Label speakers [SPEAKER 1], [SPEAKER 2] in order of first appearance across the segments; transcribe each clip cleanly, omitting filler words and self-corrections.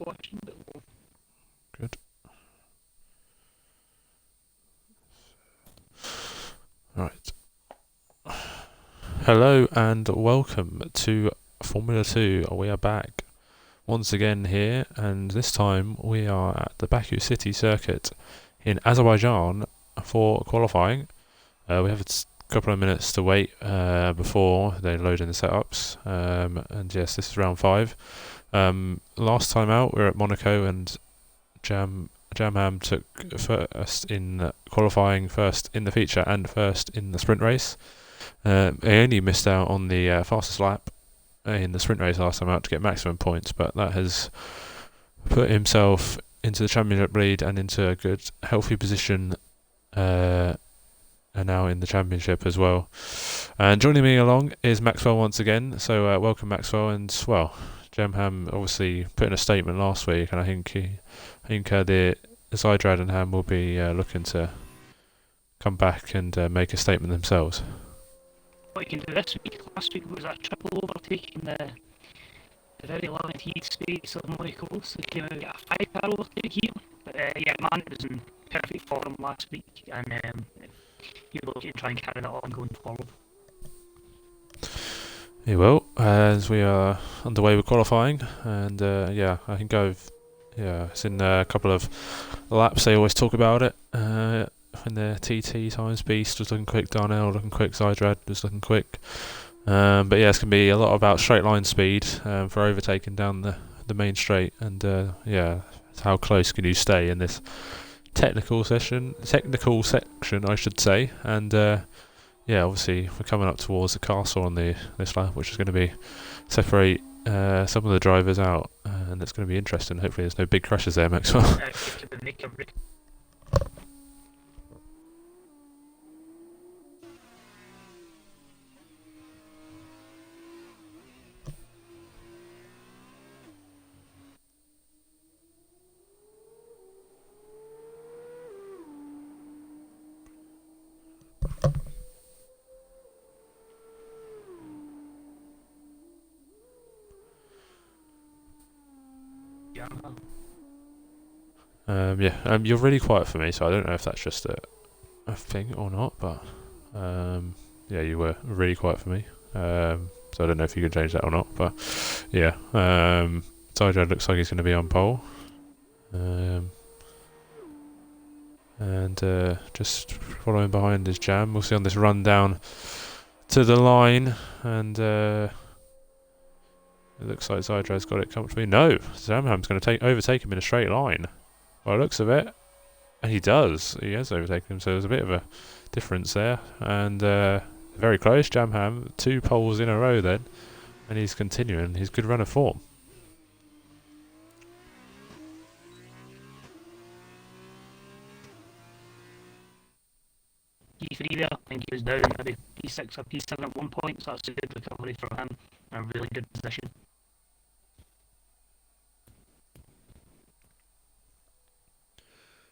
[SPEAKER 1] flashing a bit low.
[SPEAKER 2] Good. Right. Hello and welcome to Formula 2. We are back once again here, and this time we are at the Baku City circuit in Azerbaijan for qualifying. We have a couple of minutes to wait before they load in the setups, and yes, this is round 5. Last time out we were at Monaco, and Jamham took first in qualifying, first in the feature and first in the sprint race. He only missed out on the fastest lap in the sprint race last time out to get maximum points, but that has put himself into the championship lead and into a good, healthy position, and now in the championship as well. And joining me along is Maxwell once again. So welcome, Maxwell. And well, Jamham obviously put in a statement last week, and I think the Zydrad and Ham will be looking to come back and make a statement themselves.
[SPEAKER 1] What you can do this week, last week was a triple overtaking the very limited space of Monaco, so they came out and got a 5-car overtake here. But yeah, man, was in perfect form last week, and he will look to try and carry that on going forward.
[SPEAKER 2] He will, as we are underway with qualifying, and yeah, I think it's in a couple of laps. They always talk about it. In the TT times, Beast was looking quick, Darnell looking quick, Zydrad was looking quick. But yeah, it's going to be a lot about straight line speed for overtaking down the main straight, and yeah, how close can you stay in this technical section, I should say. And yeah, obviously we're coming up towards the castle on this lap, which is going to be separate some of the drivers out, and it's going to be interesting. Hopefully there's no big crashes there, Maxwell. You're really quiet for me, so I don't know if that's just a thing or not, but yeah, you were really quiet for me, so I don't know if you can change that or not, but yeah, Zydrad looks like he's going to be on pole, and just following behind is Jam. We'll see on this run down to the line, and it looks like Zydrad's got it comfortably. No, Zamham's going to overtake him in a straight line. By the looks of it, and he does. He has overtaken him, so there's a bit of a difference there. And very close, Jamham, 2 poles in a row then, and he's continuing his good run of form.
[SPEAKER 1] P3 there, I think he was down maybe P6 or P7 at one point, so that's a good recovery for him, and a really good position.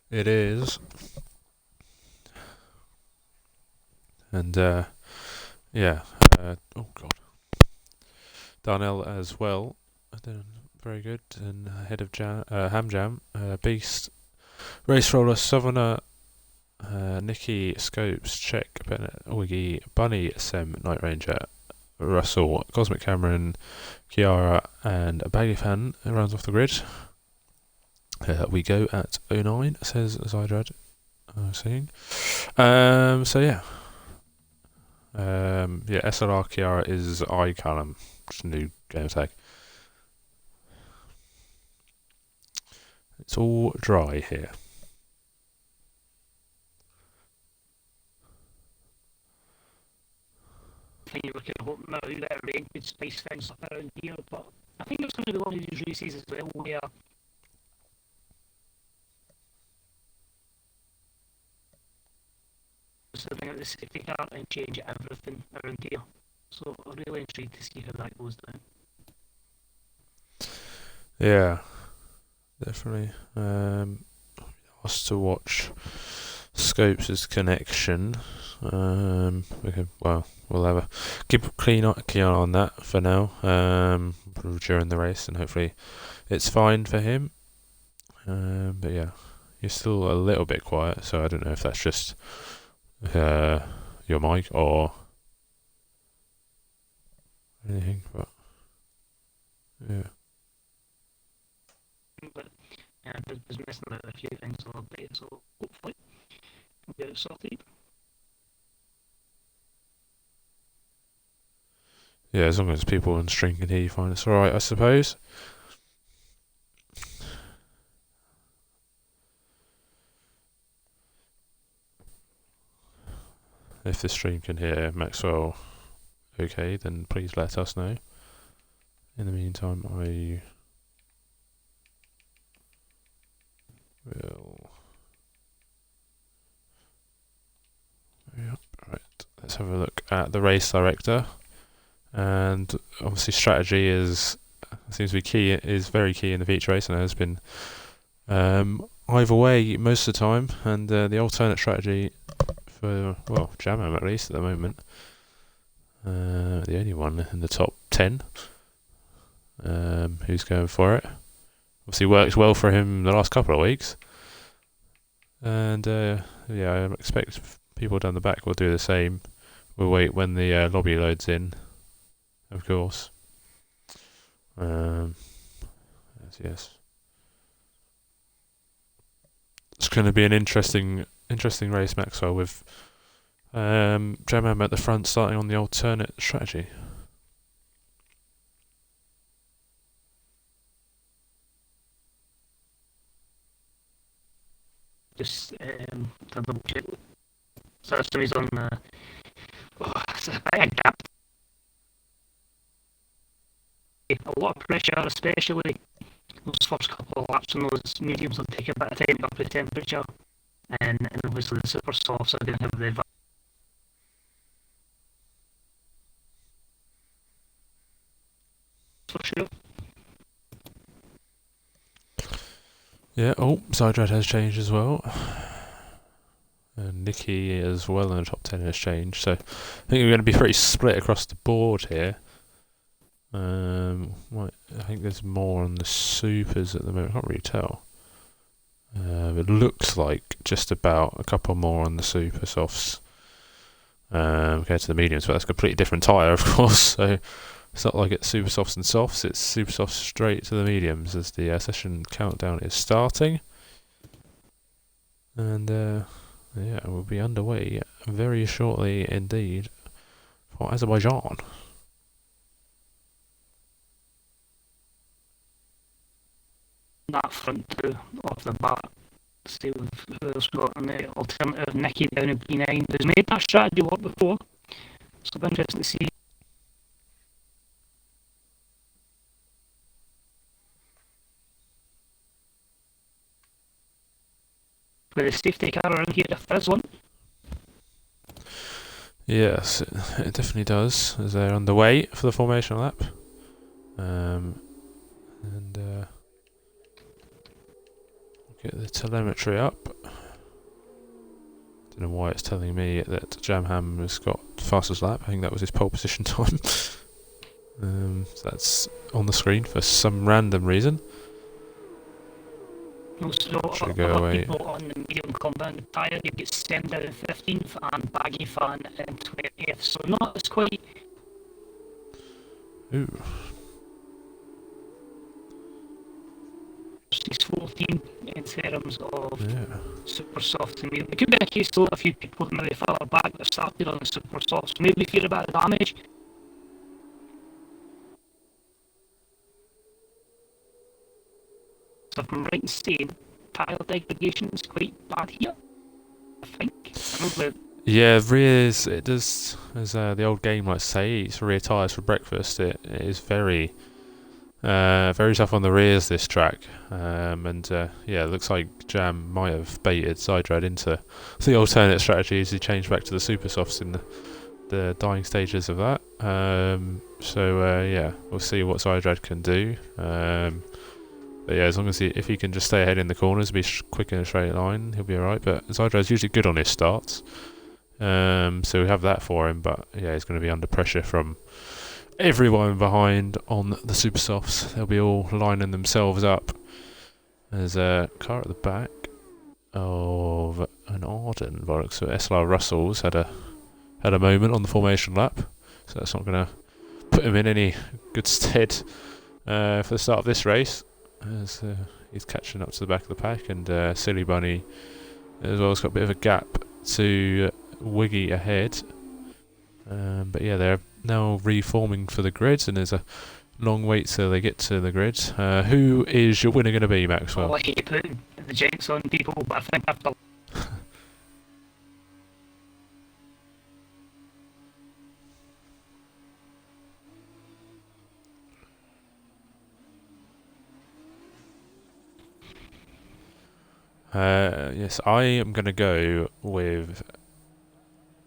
[SPEAKER 2] It is. And yeah, oh god, Darnell as well, very good, and ahead of Hamjam, Beast, Race Roller, Southerner, Nicky, Scopes, Check, Bennett, Wiggy, Bunny, Sem, Night Ranger, Russell, Cosmic Cameron, Kiara, and Baggy Fan runs off the grid. We go at 09, says Zydrad. Seeing. So yeah. Yeah, SLR Kiara is iCallum, just a new game tag. It's all dry here.
[SPEAKER 1] I think you were kind of hoping that rain could spice things up around here, but I think it's going to be one of these races as well where something out the safety car and change everything around here. So I'm really intrigued to see how that goes down.
[SPEAKER 2] Yeah, definitely. Asked to watch Scopes' connection. We'll have a keep a keen eye on that for now. During the race, and hopefully it's fine for him. But yeah, you're still a little bit quiet, so I don't know if that's just your mic or anything, but yeah.
[SPEAKER 1] But yeah, I was messing about a few things a little bit, so hopefully we'll get it sorted.
[SPEAKER 2] Yeah, as long as people on stream can hear you fine, it's alright, I suppose. If the stream can hear Maxwell okay, then please let us know. In the meantime, I will... Yep, right, let's have a look at the race director. And obviously strategy seems to be key, is very key in the feature race, and has been either way most of the time, and the alternate strategy for, well, Jamham at least at the moment, the only one in the top 10 who's going for it. Obviously works well for him the last couple of weeks, and yeah, I expect people down the back will do the same. We'll wait when the lobby loads in, of course. Yes. It's going to be an interesting race, Maxwell, with Jamham at the front starting on the alternate strategy.
[SPEAKER 1] Just to double check. So that's the reason it's a big gap. A lot of pressure, especially those first couple of laps on those mediums will take a bit of time to up the temperature, and obviously the super softs are going to have the advantage. For sure.
[SPEAKER 2] Yeah, Zydrad has changed as well. And Nikki as well in the top 10 has changed. So I think we're going to be pretty split across the board here. I think there's more on the supers at the moment. I can't really tell. It looks like just about a couple more on the super softs compared to the mediums, but that's a completely different tyre, of course. So it's not like it's super softs and softs. It's super softs straight to the mediums as the session countdown is starting. And yeah, we'll be underway very shortly indeed for Azerbaijan.
[SPEAKER 1] That front two off the bat. See who else got on the alternative. Nicky down in P9, who's made that strategy work before. So it'll be interesting to see. With the safety car around here, if there is one.
[SPEAKER 2] Yes, it definitely does, as they're on the way for the formation lap. Get the telemetry up. Don't know why it's telling me that Jamham has got fastest lap. I think that was his pole position time. So that's on the screen for some random reason.
[SPEAKER 1] Also,
[SPEAKER 2] go away.
[SPEAKER 1] People on the medium compound tyre, you get Stem down in 15th and Baggy Fan in 20th, so not as quite.
[SPEAKER 2] Ooh.
[SPEAKER 1] He's 14 in terms of super soft and medium. It could be a case though, a few people that maybe further back that started on the super softs, maybe fear about the damage. So if I'm right in saying tyre degradation is quite bad here, I think.
[SPEAKER 2] Yeah, rears, it does, as the old game likes to say, eats rear tyres for breakfast. It is very tough on the rears, this track. Yeah, it looks like Jam might have baited Zydrad into the alternate strategy as he changed back to the super softs in the dying stages of that. Yeah, we'll see what Zydrad can do. But yeah, as long as if he can just stay ahead in the corners, be quick in a straight line, he'll be alright. But Zydrad's usually good on his starts, so we have that for him. But yeah, he's going to be under pressure from everyone behind on the super softs. They'll be all lining themselves up. There's a car at the back of an Arden, so SLR Russell's had a moment on the formation lap, so that's not going to put him in any good stead for the start of this race, as he's catching up to the back of the pack, and Silly Bunny as well has got a bit of a gap to Wiggy ahead. But yeah, they're now reforming for the grids, and there's a long wait till they get to the grid. Who is your winner going to be, Maxwell?
[SPEAKER 1] Well, I hate putting the jinx on people, but I think after
[SPEAKER 2] yes, I am going to go with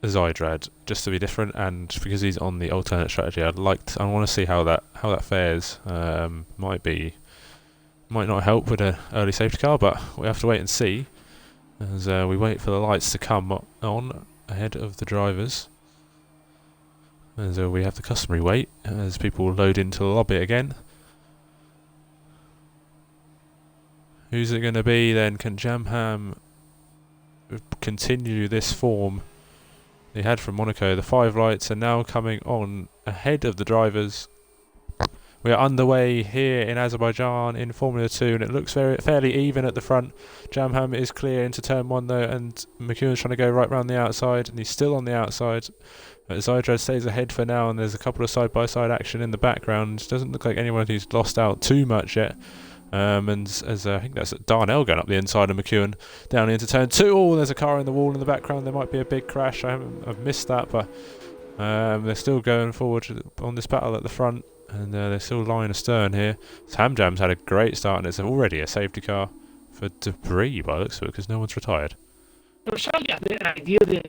[SPEAKER 2] Zydrad, just to be different, and because he's on the alternate strategy, I want to see how that fares. Might not help with an early safety car, but we have to wait and see as we wait for the lights to come on ahead of the drivers. As we have the customary wait as people load into the lobby again. Who's it going to be then? Can Jamham continue this form they had from Monaco? The 5 lights are now coming on ahead of the drivers. We are underway here in Azerbaijan in Formula 2, and it looks fairly even at the front. Jamham is clear into turn 1 though, and McEwen's trying to go right round the outside, and he's still on the outside. Zydrad stays ahead for now, and there's a couple of side-by-side action in the background. Doesn't look like anyone who's lost out too much yet. And as I think that's Darnell going up the inside of McEwen down into turn 2. Oh, there's a car in the wall in the background. There might be a big crash. I've missed that, but they're still going forward on this battle at the front, and they're still lying astern here. Hamjam's had a great start, and it's already a safety car for Debris by the looks of it, because no one's retired.
[SPEAKER 1] I was trying to get a better idea there.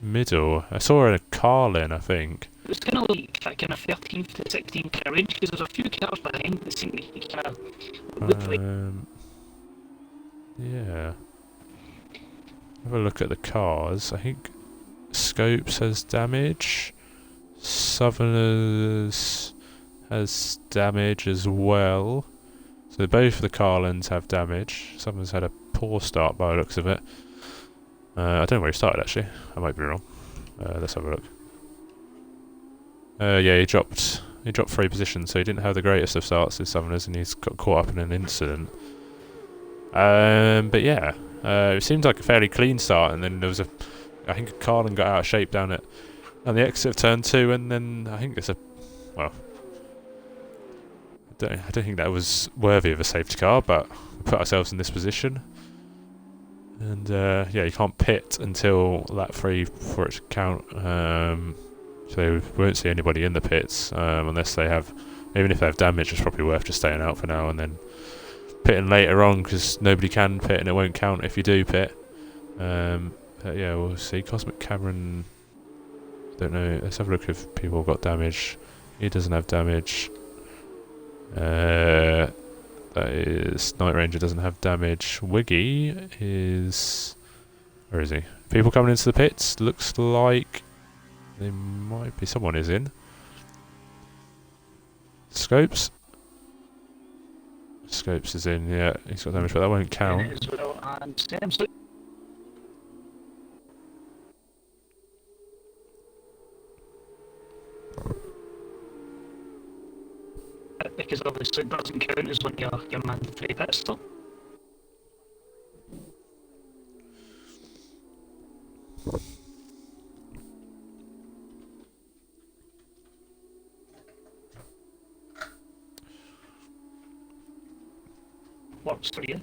[SPEAKER 2] Middle. I saw a Carlin, I think.
[SPEAKER 1] It was kind of like that kind of 13th to 16th kind of range, because there's a few cars behind that seem to kind of look like.
[SPEAKER 2] Yeah. Have a look at the cars. I think Scopes has damage. Southerners has damage as well. So both the Carlins have damage. Southerners had a poor start by the looks of it. I don't know where he started actually. I might be wrong. Let's have a look. Yeah, he dropped 3 positions, so he didn't have the greatest of starts with Southerners, and he's got caught up in an incident. But yeah, it seemed like a fairly clean start, and then there was I think Carlin got out of shape down the exit of turn 2, and then I think I don't think that was worthy of a safety car, but we put ourselves in this position. And yeah, you can't pit until lap 3 for it to count. So we won't see anybody in the pits unless they have, even if they have damage, it's probably worth just staying out for now and then pitting later on, because nobody can pit and it won't count if you do pit. But yeah, we'll see. Cosmic Cameron, don't know. Let's have a look if people have got damage. He doesn't have damage. That is Night Ranger doesn't have damage. Wiggy is... Where is he? People coming into the pits. Looks like they might be. Someone is in. Scopes. Scopes is in. Yeah, he's got damage, but that won't count.
[SPEAKER 1] Because obviously it doesn't count as when you're mandatory pit stop. Works for you.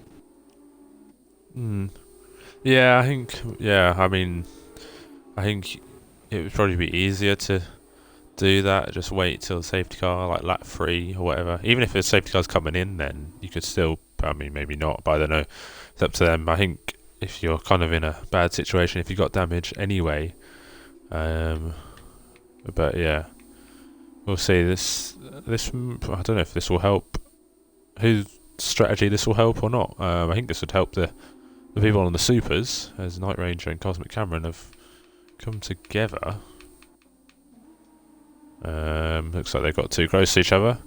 [SPEAKER 2] Yeah, I think. Yeah, I mean, I think it would probably be easier to do that. Just wait till the safety car, like lap 3 or whatever. Even if the safety car's coming in, then you could still. I mean, maybe not, but I don't know. It's up to them. I think if you're kind of in a bad situation, if you got damage anyway, But yeah, we'll see. This I don't know if this will help. Whose strategy this will help or not. I think this would help the people on the supers, as Night Ranger and Cosmic Cameron have come together. Looks like they got too close to each other.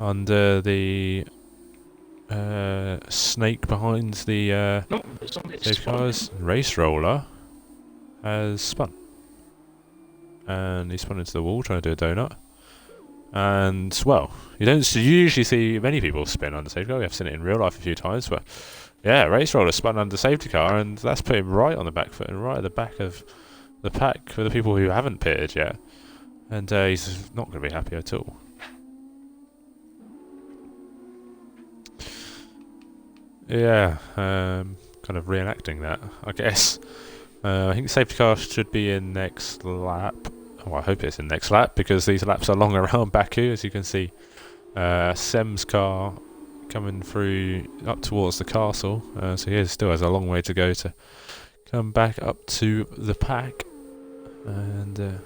[SPEAKER 2] Under the snake behind the those cars, Race Roller has spun. And he spun into the wall trying to do a donut. And, well, you don't usually see many people spin under safety car. We have seen it in real life a few times, but yeah, Race Roller spun under safety car, and that's put him right on the back foot and right at the back of the pack for the people who haven't pitted yet. And he's not going to be happy at all. Yeah, kind of reenacting that, I guess. I think the safety car should be in next lap. Well, I hope it's in next lap, because these laps are long around Baku, as you can see. Sem's car coming through up towards the castle, so he still has a long way to go to come back up to the pack. And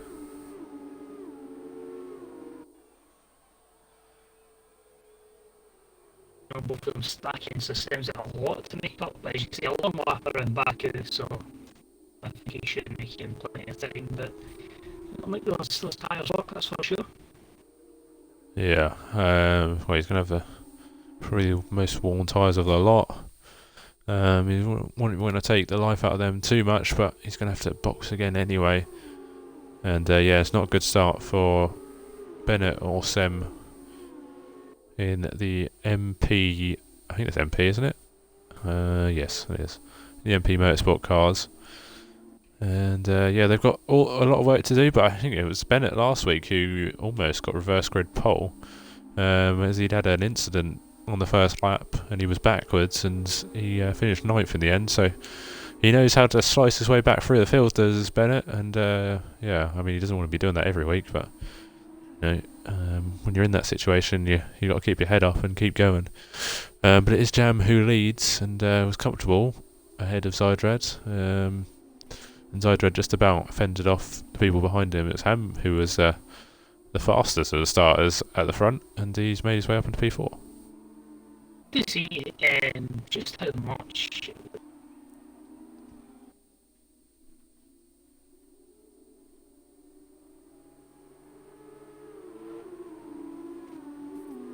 [SPEAKER 1] both of them stacking, so Sam's got a lot to make up. As you can see, a long lap around Baku, so I think he should make him plenty of time, but it'll make those tyres work, that's for sure.
[SPEAKER 2] yeah, well, he's going to have the probably most worn tyres of the lot. He won't want to take the life out of them too much, but he's going to have to box again anyway. And yeah, it's not a good start for Bennett or Sem in the MP. I think it's MP, isn't it? Yes, it is. The MP Motorsport cars. And yeah, they've got a lot of work to do, but I think it was Bennett last week who almost got reverse grid pole, as he'd had an incident on the first lap and he was backwards, and he finished 9th in the end, so he knows how to slice his way back through the field, does Bennett. And yeah, I mean, he doesn't want to be doing that every week, but you know, when you're in that situation, you got to keep your head up and keep going. But it is Jam who leads and was comfortable ahead of Zydred. And Zydred just about fended off the people behind him. It's Ham who was the fastest of the starters at the front, and he's made his way up into P4.
[SPEAKER 1] To see just how much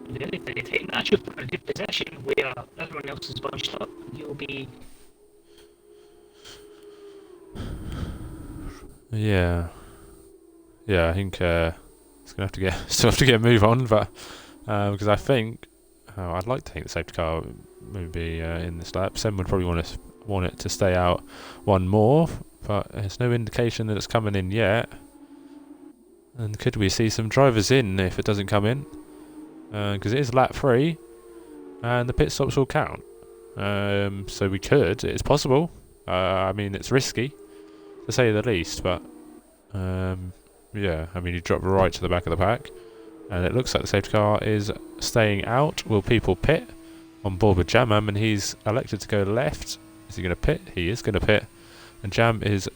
[SPEAKER 1] very, very tight match. You've put in a good position where everyone else is bunched up. You'll be
[SPEAKER 2] Yeah, I think it's gonna have to get a move on, but because I think I'd like to think the safety car would be in this lap. Sem would probably want it to stay out one more, but there's no indication that it's coming in yet. And could we see some drivers in if it doesn't come in? Because it is lap 3, and the pit stops will count. So we could. It's possible. I mean, it's risky, to say the least, but yeah, I mean, you drop right to the back of the pack, and it looks like the safety car is staying out. Will people pit on board with Jamam? And he's elected to go left. Is he going to pit? He is going to pit, and Jam is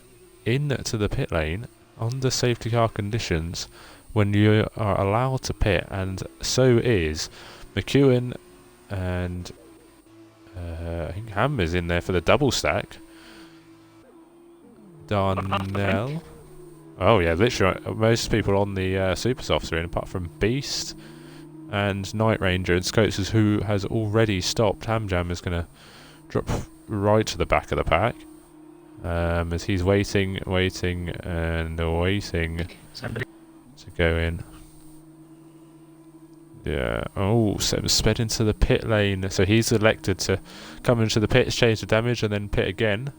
[SPEAKER 2] into the pit lane under safety car conditions when you are allowed to pit, and so is McEwen, and I think Ham is in there for the double stack. Darnell. Oh yeah, literally most people on the Super Softs are in, apart from Beast and Night Ranger and Scoters, who has already stopped. Hamjam is going to drop right to the back of the pack, as he's waiting to go in. Yeah. Oh, Sem sped into the pit lane, so he's elected to come into the pits, change the damage, and then pit again.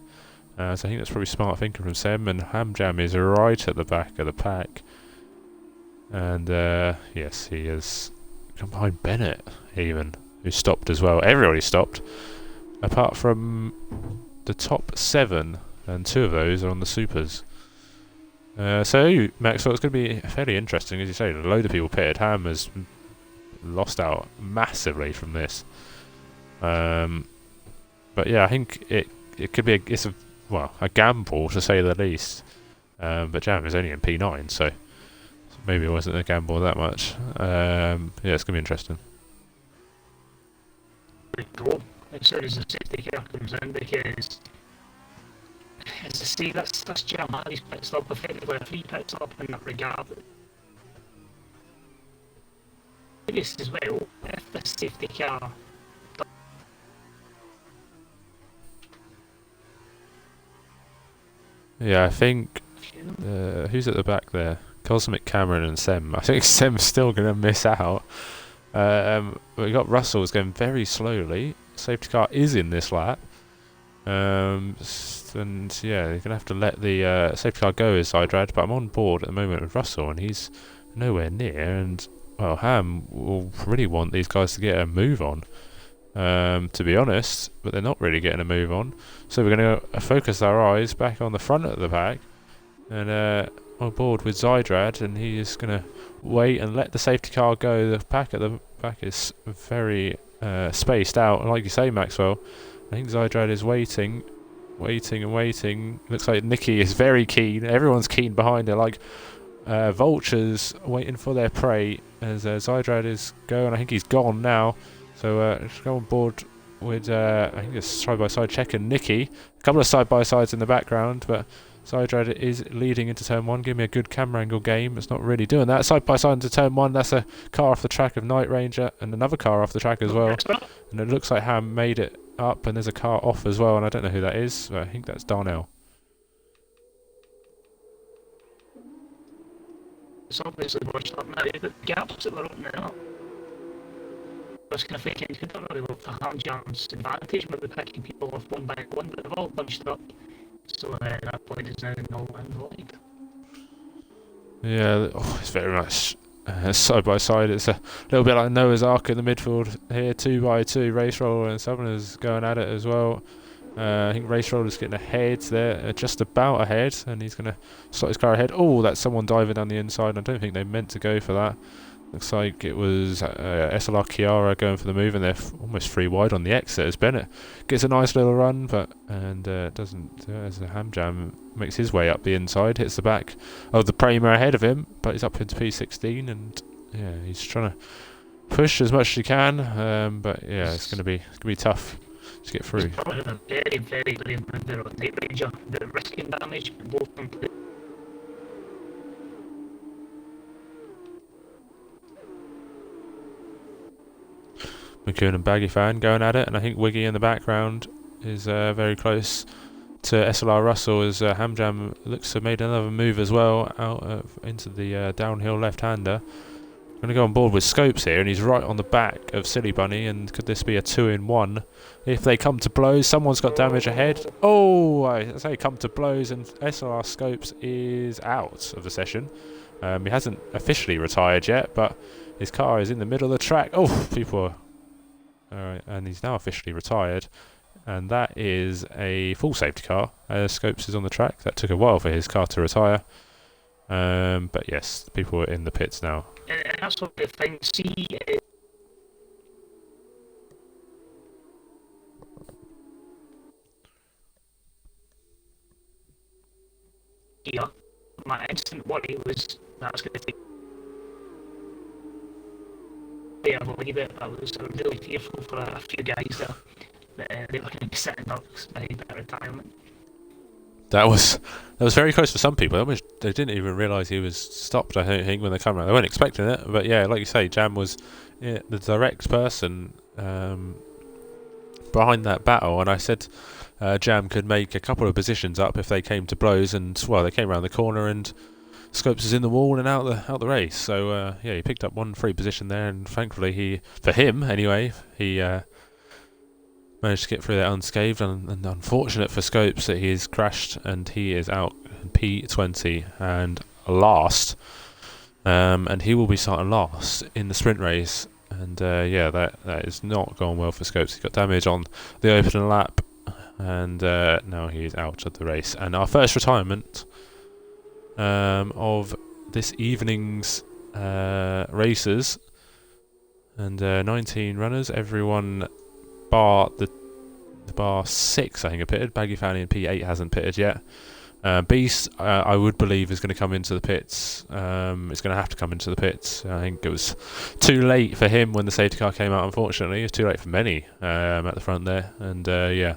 [SPEAKER 2] So I think that's probably smart thinking from Sem. And Hamjam is right at the back of the pack, and yes, he is come behind Bennett even, who stopped as well. Everybody stopped, apart from the top 7, and 2 of those are on the supers. So Maxwell, it's going to be fairly interesting, as you say. A load of people pitted. Ham has lost out massively from this. But yeah, I think it could be a gamble, to say the least. But Jam is only in P9, so maybe it wasn't a gamble that much. Yeah, it's going to be interesting.
[SPEAKER 1] Go as soon as the safety car comes in, because as I say, that's Jam Harry's pit stop, effectively a free pit stop in that regard. Curious as well, if the safety car.
[SPEAKER 2] Yeah, I think who's at the back there? Cosmic Cameron and Sem. I think Sem's still going to miss out. We got Russell's going very slowly. Safety car is in this lap. And yeah, you're going to have to let the safety car go as Zydrad, but I'm on board at the moment with Russell, and he's nowhere near, and well, Ham will really want these guys to get a move on, to be honest, but they're not really getting a move on, so we're going to focus our eyes back on the front of the pack, and on board with Zydrad, and he is going to wait and let the safety car go. The pack at the back is very spaced out, and like you say, Maxwell, I think Zydrad is waiting and waiting. Looks like Nikki is very keen. Everyone's keen behind her, like vultures waiting for their prey as Zydrad is going. I think he's gone now. So let's go on board with, I think it's side-by-side checking Nikki. A couple of side-by-sides in the background, but Zydrad is leading into turn 1. Give me a good camera angle game. It's not really doing that. Side-by-side into turn 1. That's a car off the track of Night Ranger and another car off the track as well. And it looks like Ham made it up, and there's a car off as well, and I don't know who that is, but I think that's Darnell.
[SPEAKER 1] It's obviously watched up now, the gaps that were opening up. I was kind of thinking, you don't really look for Ham Jam's advantage with the picking people off one by one, but they've all bunched up. So that point is now null and void.
[SPEAKER 2] Yeah, it's very much side by side. It's a little bit like Noah's Ark in the midfield here, 2x2. Race Roller and Summoner's going at it as well. I think Race Roller's getting ahead there, just about ahead, and he's going to slot his car ahead. Oh, that's someone diving down the inside. I don't think they meant to go for that. Looks like it was SLR Chiara going for the move, and they're almost free wide on the exit as Bennett gets a nice little run, but doesn't as the Ham Jam makes his way up the inside, hits the back of the Prima ahead of him, but he's up into P16, and yeah, he's trying to push as much as he can, but yeah, it's going to be tough to get through.
[SPEAKER 1] He's probably a very, very good improver on Night Ranger, the risking damage, both complete.
[SPEAKER 2] McCune and Baggy Fan going at it, and I think Wiggy in the background is very close to SLR Russell as Ham Jam looks to have made another move as well out into the downhill left-hander. I'm going to go on board with Scopes here, and he's right on the back of Silly Bunny, and could this be a 2-in-1? If they come to blows, someone's got damage ahead. Oh, I say come to blows, and SLR Scopes is out of the session. He hasn't officially retired yet, but his car is in the middle of the track. Oh, people are... Alright, and he's now officially retired, and that is a full safety car. Scopes is on the track. That took a while for his car to retire, but yes, people are in the pits now.
[SPEAKER 1] And that's what the thing. See, here, my instant worry was that was going to take a little bit. I was really fearful for a few guys there that they were going to be sitting up behind their retirement.
[SPEAKER 2] That was very close for some people. They didn't even realise he was stopped, I think, when they come around. They weren't expecting it, but yeah, like you say, Jam was the direct person behind that battle, and I said Jam could make a couple of positions up if they came to blows, and well, they came around the corner and Scopes is in the wall and out the race. So yeah, he picked up one free position there, and thankfully for him anyway, he managed to get through there unscathed, and unfortunate for Scopes that he is crashed and he is out in P20 and last, and he will be starting last in the sprint race, and yeah, that is not going well for Scopes. He got damage on the opening lap, and now he is out of the race. And our first retirement of this evening's races, and 19 runners, everyone bar the bar 6 I think are pitted. Baggy Fanny in P8 hasn't pitted yet. Beast, I would believe, is going to come into the pits. It's going to have to come into the pits. I think it was too late for him when the safety car came out, unfortunately. It was too late for many at the front there. And yeah,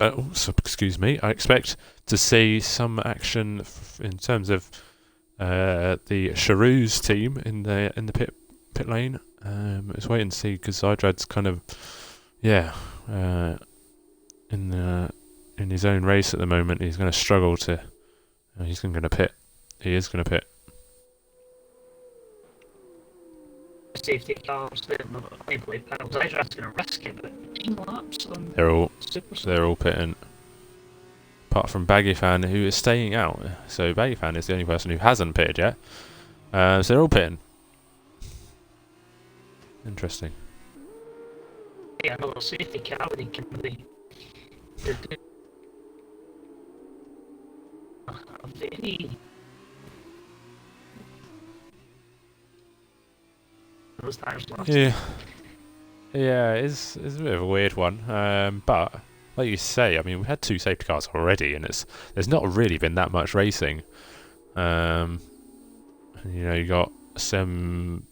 [SPEAKER 2] excuse me. I expect to see some action in terms of the Charouz team in the pit lane. Let's wait and see, because Zydrad's kind of in his own race at the moment. He's going to struggle to. He's going to pit. He is going to pit.
[SPEAKER 1] Safety cars, I believe Zydrad's going to risk it, but 18 laps on
[SPEAKER 2] They're all pitting. Apart from Baggy Fan, who is staying out. So Baggy Fan is the only person who hasn't pitted yet. So they're all pitting. Interesting.
[SPEAKER 1] Yeah, another safety car when he can really do a very those tires last.
[SPEAKER 2] Yeah, it's a bit of a weird one. But like you say, I mean, we had 2 safety cars already, and there's not really been that much racing. You got Sem,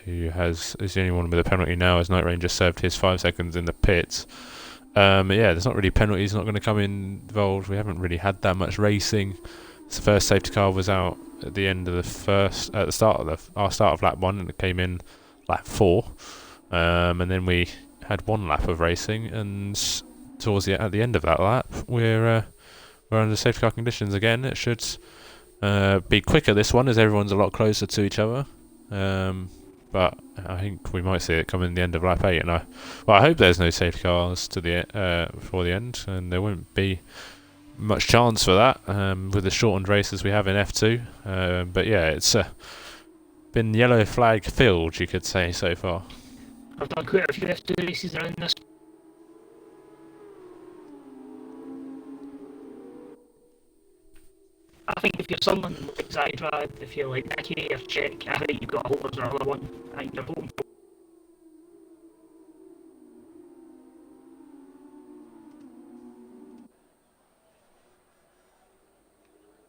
[SPEAKER 2] who is the only one with a penalty now, as Night Rain just served his 5 seconds in the pits. Yeah, there's not really penalties, not going to come involved. We haven't really had that much racing. The first safety car was out at the end of at the start of our start of lap 1, and it came in lap 4. And then we had 1 lap of racing, and at the end of that lap, we're under safety car conditions again. It should be quicker, this one, as everyone's a lot closer to each other. But I think we might see it come in the end of lap 8, and I hope there's no safety cars to before the end, and there won't be much chance for that with the shortened races we have in F2. But yeah, it's been yellow flag filled, you could say, so far.
[SPEAKER 1] I've done quite a few F2 races around this. I think if you're someone like Zydrad, if you're like Nicky or Czech, I think you've got a hope there's another one. I think you're hoping for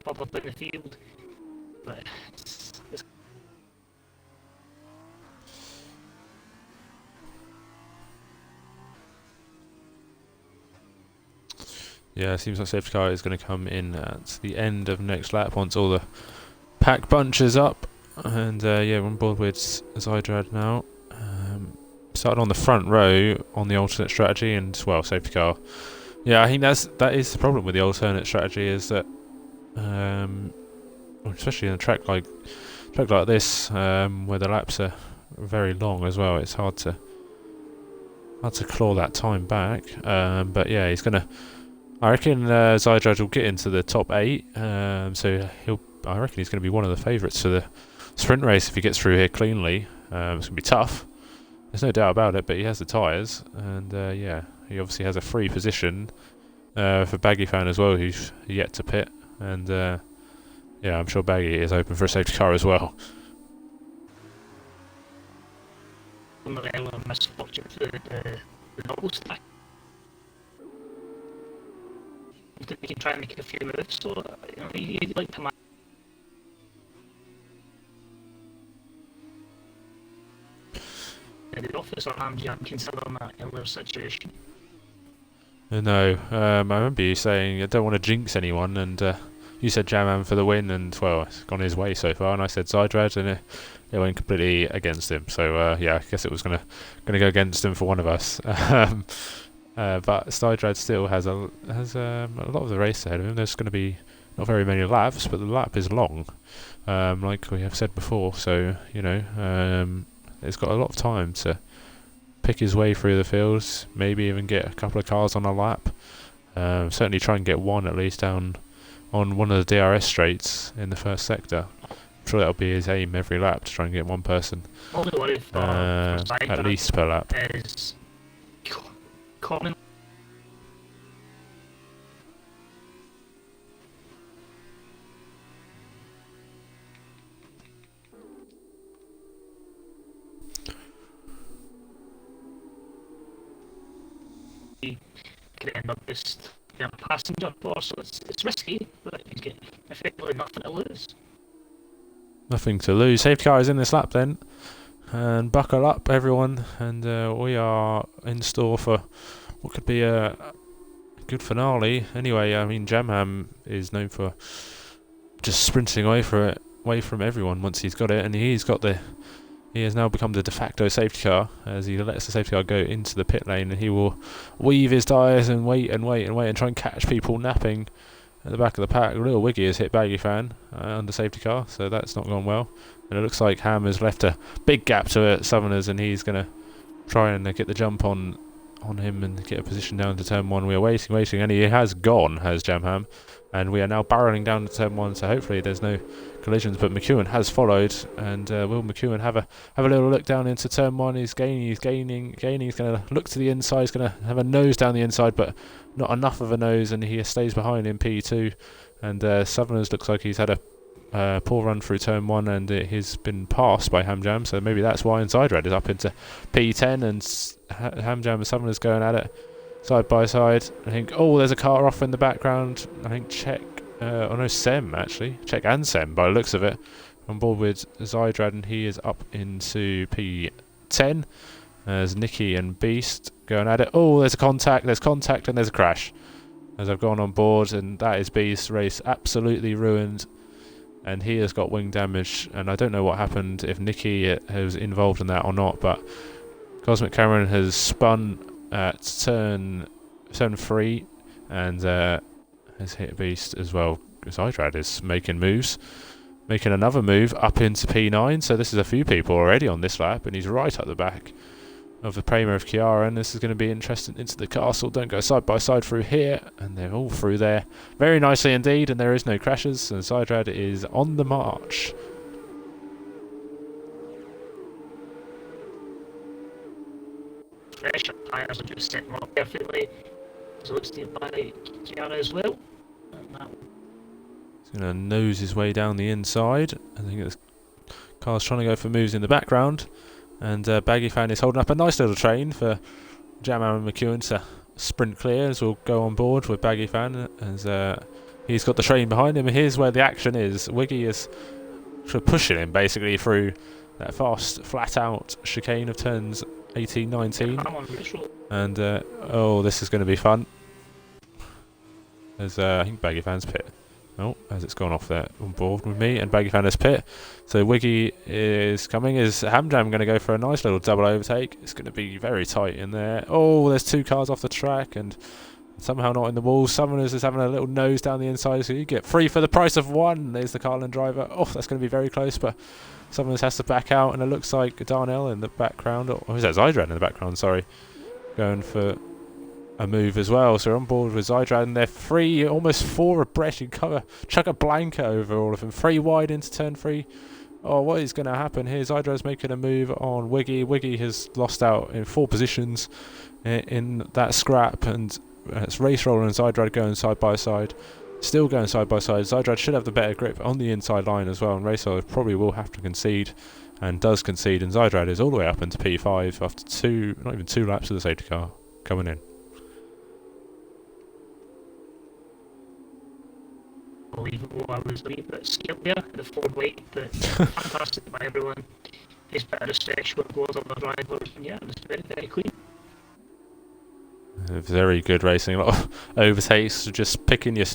[SPEAKER 1] pop up in the field, but it's
[SPEAKER 2] Yeah, it seems like safety car is going to come in at the end of next lap once all the pack bunches up. And yeah, we're on board with Zydrad now. Started on the front row on the alternate strategy, and well, safety car. Yeah, I think that is the problem with the alternate strategy, is that especially in a track like this, where the laps are very long as well, it's hard to claw that time back. But yeah, I reckon Zydrad will get into the top 8, so I reckon he's going to be one of the favourites for the sprint race if he gets through here cleanly. It's going to be tough, there's no doubt about it, but he has the tyres, and yeah, he obviously has a free position for Baggy Fan as well, who's yet to pit, and yeah, I'm sure Baggy is open for a safety car as well.
[SPEAKER 1] one of the element misfortune for the double stack. He can try and make a few moves, so he'd like to manage. The office or I'm considering that in their situation.
[SPEAKER 2] No, I remember you saying I don't want to jinx anyone, and you said Jaman for the win, and well, it's gone his way so far, and I said Zydrad, and it went completely against him. So yeah, I guess it was gonna go against him for one of us. But Zydrad still has a lot of the race ahead of him. There's going to be not very many laps, but the lap is long, like we have said before. So he's got a lot of time to pick his way through the fields. Maybe even get a couple of cars on a lap. Certainly try and get one at least down on one of the DRS straights in the first sector. I'm sure that'll be his aim every lap, to try and get one person at least per lap.
[SPEAKER 1] Is common. Could end up just a passenger car, so it's risky, but he's got effectively nothing to lose.
[SPEAKER 2] Nothing to lose. Safety car is in this lap then. And buckle up, everyone. And we are in store for what could be a good finale. Anyway, I mean, Jamham is known for just sprinting away from everyone once he's got it, and he has now become the de facto safety car as he lets the safety car go into the pit lane, and he will weave his tyres and wait and try and catch people napping at the back of the pack. Little Wiggy has hit Baggy Fan under safety car, so that's not gone well. And it looks like Ham has left a big gap to Southerners, and he's going to try and get the jump on him and get a position down to turn 1. We are waiting, and he has gone, has Jamham. And we are now barrelling down to turn 1, so hopefully there's no collisions. But McEwen has followed, and will McEwen have a little look down into turn 1? He's gaining. He's going to look to the inside. He's going to have a nose down the inside, but not enough of a nose, and he stays behind in P2. And Southerners looks like he's had a poor run through turn 1, and he's been passed by Hamjam, so maybe that's why Inside Red is up into P10, and Hamjam and Southerners going at it side by side. I think, there's a car off in the background. I think Sem actually. Czech and Sem by the looks of it. On board with Zydrad, and he is up into P10. There's Nicky and Beast going at it. There's contact, and there's a crash. As I've gone on board, and that is Beast's race absolutely ruined. And he has got wing damage, and I don't know what happened, if Nicky was involved in that or not, but Cosmic Cameron has spun at turn 3 and has hit Beast as well. Zydrad is making another move up into P9, so this is a few people already on this lap, and he's right at the back of the Prema of Chiara, and this is going to be interesting into the castle. Don't go side by side through here, and they're all through there very nicely indeed, and there is no crashes, and Zydrad is on the march.
[SPEAKER 1] Fresh tyres are just setting up perfectly, so it's the by Chiara as well.
[SPEAKER 2] He's going to nose his way down the inside. I think the car's trying to go for moves in the background, and Baggy Fan is holding up a nice little train for Jamham and McEwen to sprint clear, as we'll go on board with Baggy Fan, as he's got the train behind him. And here's where the action is. Wiggy is pushing him basically through that fast, flat out chicane of turns 18, 19. And this is going to be fun. As I think Baggy Fan's pit. As it's gone off there on board with me, and Baggy Fan has pit. So Wiggy is coming. Is Hamjam going to go for a nice little double overtake? It's going to be very tight in there. There's 2 cars off the track, and somehow not in the wall. Summoners is having a little nose down the inside, so you get 3 for the price of 1. There's the Carlin driver. That's going to be very close, but Summoners has to back out, and it looks like Darnell in the background, or is that Zydrad in the background, sorry, going for a move as well. So we're on board with Zydrad, and they're 3, almost 4 abreast. You can chuck a blanket over all of them. 3 wide into turn 3. What is going to happen here? Zydrad's making a move on Wiggy. Wiggy has lost out in 4 positions in that scrap, and it's Race Roller and Zydrad going side by side. Still going side by side. Zydrad should have the better grip on the inside line as well, and Race Roller probably will have to concede, and does concede, and Zydrad is all the way up into P5 after not even 2 laps of the safety car coming in.
[SPEAKER 1] Unbelievable. I was a wee bit scared there, the forward weight, but fantastic by everyone. His bit of respect for goals on the drivers, and it was very, very clean.
[SPEAKER 2] Very good racing, a lot of overtakes, just picking your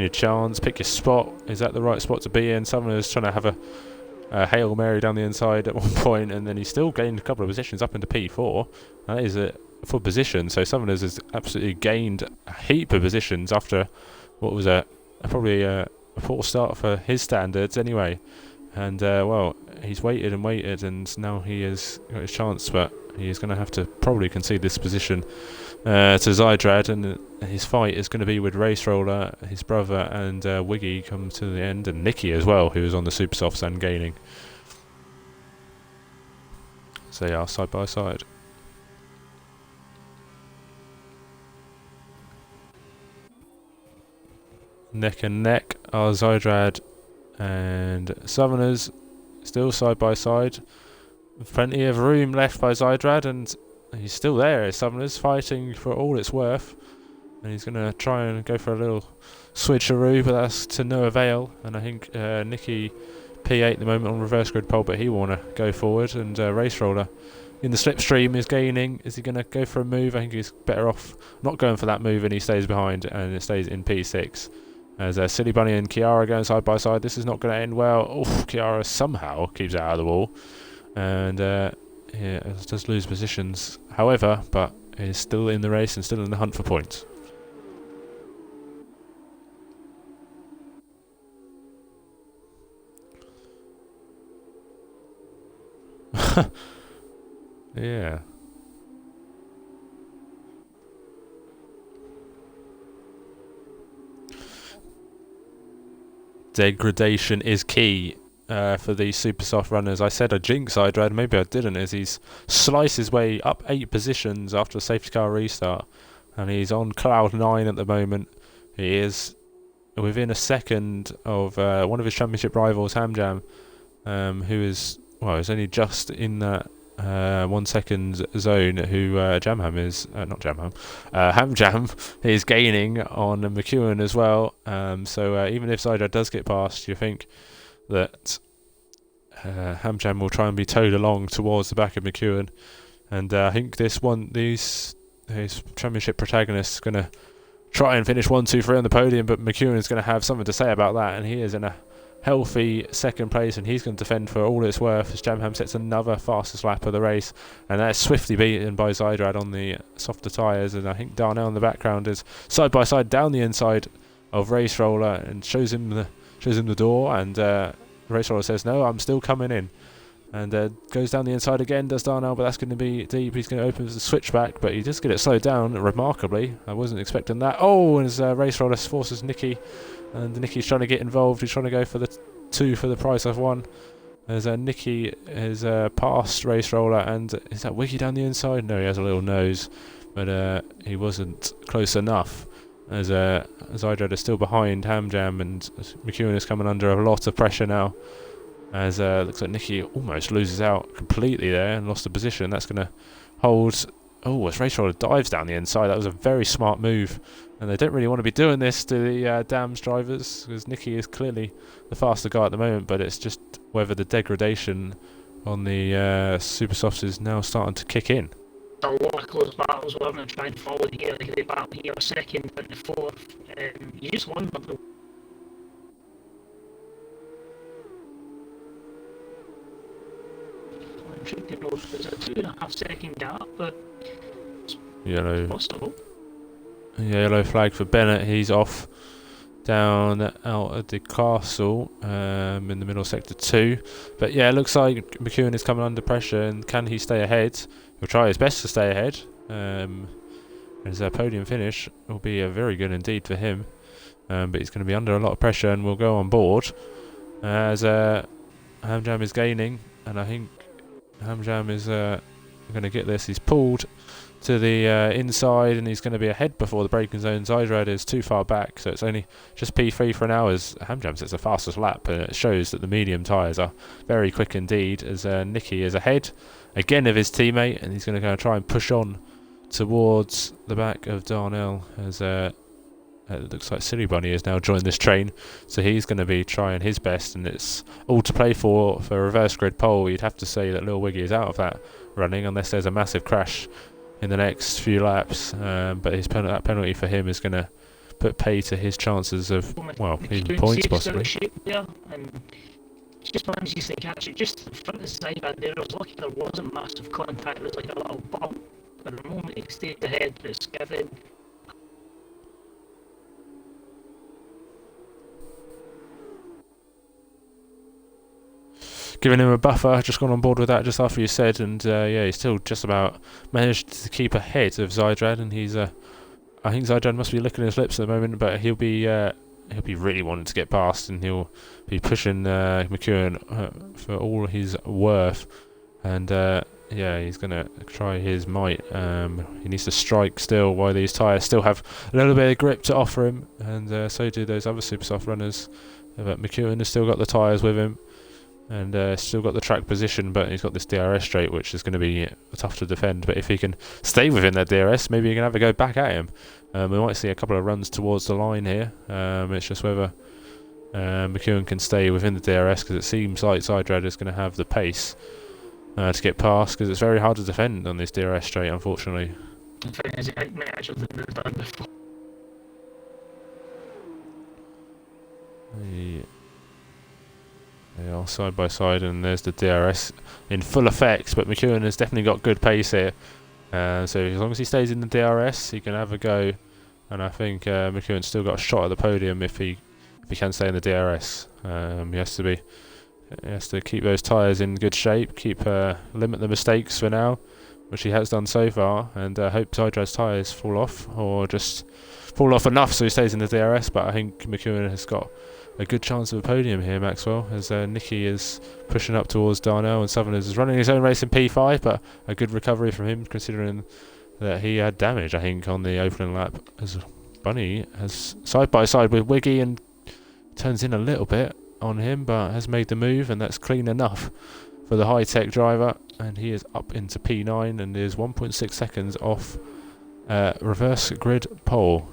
[SPEAKER 2] chance, pick your spot. Is that the right spot to be in? Someone is trying to have a Hail Mary down the inside at one point, and then he still gained a couple of positions up into P4. That is a full position, so someone has absolutely gained a heap of positions after what was probably a poor start for his standards anyway. And he's waited, and now he has got his chance, but he's going to have to probably concede this position to Zydrad, and his fight is going to be with Race Roller, his brother, and Wiggy come to the end, and Nicky as well, who is on the Super Softs and gaining. So they are side by side. Neck and neck are Zydrad and Southerners, still side by side. Plenty of room left by Zydrad, and he's still there. Southerners fighting for all it's worth. and he's going to try and go for a little switcheroo, but that's to no avail. And I think Nicky P8 at the moment on reverse grid pole, but he will want to go forward. And Race Roller in the slipstream is gaining. Is he going to go for a move? I think he's better off not going for that move, and he stays behind, and it stays in P6. As Silly Bunny and Kiara going side by side. This is not going to end well. Oof, Kiara somehow keeps it out of the wall, and yeah, does lose positions. However, but is still in the race and still in the hunt for points. Yeah. Degradation is key for these super soft runners. I said a jinx side ride, maybe I didn't, as he's sliced his way up 8 positions after a safety car restart, and he's on cloud 9 at the moment. He is within a second of one of his championship rivals, Hamjam, who is, well, is only just in that 1 second zone, who Jamham is, not Jamham, Hamjam is gaining on McEwen as well. So even if Zydra does get past, you think that Hamjam will try and be towed along towards the back of McEwen. And I think his championship protagonist is going to try and finish 1, 2, 3 on the podium, but McEwen is going to have something to say about that, and he is in a healthy second place, and he's going to defend for all it's worth as Jamham sets another fastest lap of the race, and that's swiftly beaten by Zydrad on the softer tyres. And I think Darnell in the background is side by side down the inside of Race Roller and shows him the door, and Race Roller says, no, I'm still coming in, and goes down the inside again, does Darnell, but that's going to be deep. He's going to open the switchback, but he does get it slowed down remarkably. I wasn't expecting that. Oh, and as Race Roller forces Nicky, and Nicky's trying to get involved. He's trying to go for the 2 for the price of 1. As Nicky is past Race Roller, and is that Wiggy down the inside? No, he has a little nose, but he wasn't close enough. As Zydrad is still behind Hamjam, and McEwen is coming under a lot of pressure now. As looks like Nicky almost loses out completely there and lost the position. That's going to hold. Oh, as Race Roller dives down the inside, that was a very smart move. And they don't really want to be doing this to the Dams drivers, because Nicky is clearly the faster guy at the moment, but it's just whether the degradation on the Super Softs is now starting to kick in.
[SPEAKER 1] A lot of close battles. We're going to try and follow here. They battle here second and the fourth. You just wonder. I'm sure they know there's a 2.5 second gap, but
[SPEAKER 2] Yellow.
[SPEAKER 1] possible.
[SPEAKER 2] Yellow flag for Bennett. He's off down out of the castle in the middle sector 2. But yeah, it looks like McEwen is coming under pressure, and can he stay ahead? He'll try his best to stay ahead. His podium finish will be very good indeed for him. But he's going to be under a lot of pressure and will go on board. As Hamjam is gaining, and I think Hamjam is going to get this. He's pulled to the inside, and he's going to be ahead before the braking zone. Zydrad is too far back, so it's only just P3 for an hour as Hamjam sets the fastest lap, and it shows that the medium tyres are very quick indeed, as Nicky is ahead again of his teammate, and he's going to go and try and push on towards the back of Darnell, as it looks like Silly Bunny has now joined this train, so he's going to be trying his best, and it's all to play for reverse grid pole. You'd have to say that Lil Wiggy is out of that running unless there's a massive crash in the next few laps, but that penalty for him is going to put pay to his chances of, well, even points possibly.
[SPEAKER 1] There, and just manages to catch it just in front of the side there. I was lucky there wasn't massive contact. It was like a little bump, but the moment he stayed ahead, it's given.
[SPEAKER 2] Giving him a buffer, just gone on board with that just after you said, and yeah, he's still just about managed to keep ahead of Zydrad, and he's I think Zydrad must be licking his lips at the moment, but he'll be really wanting to get past, and he'll be pushing McEwen for all his worth, and yeah, he's gonna try his might. He needs to strike still while these tyres still have a little bit of grip to offer him, and so do those other super soft runners, but McEwen has still got the tyres with him. and still got the track position, but he's got this DRS straight, which is going to be tough to defend. But if he can stay within that DRS, maybe he can have a go back at him. We might see a couple of runs towards the line here. It's just whether McEwen can stay within the DRS, because it seems like Zydrad is going to have the pace to get past, because it's very hard to defend on this DRS straight, unfortunately. They are side by side, and there's the DRS in full effect, but McEwen has definitely got good pace here. So as long as he stays in the DRS, he can have a go, and I think McEwen's still got a shot at the podium if he can stay in the DRS. He has to keep those tyres in good shape, limit the mistakes for now, which he has done so far, and hope Zydrad's tyres fall off, or just fall off enough so he stays in the DRS. But I think McEwen has got a good chance of a podium here, Maxwell, as Nicky is pushing up towards Darnell, and Southerners is running his own race in P5, but a good recovery from him, considering that he had damage, I think, on the opening lap, as Bunny has side by side with Wiggy and turns in a little bit on him, but has made the move, and that's clean enough for the high-tech driver, and he is up into P9 and is 1.6 seconds off reverse grid pole.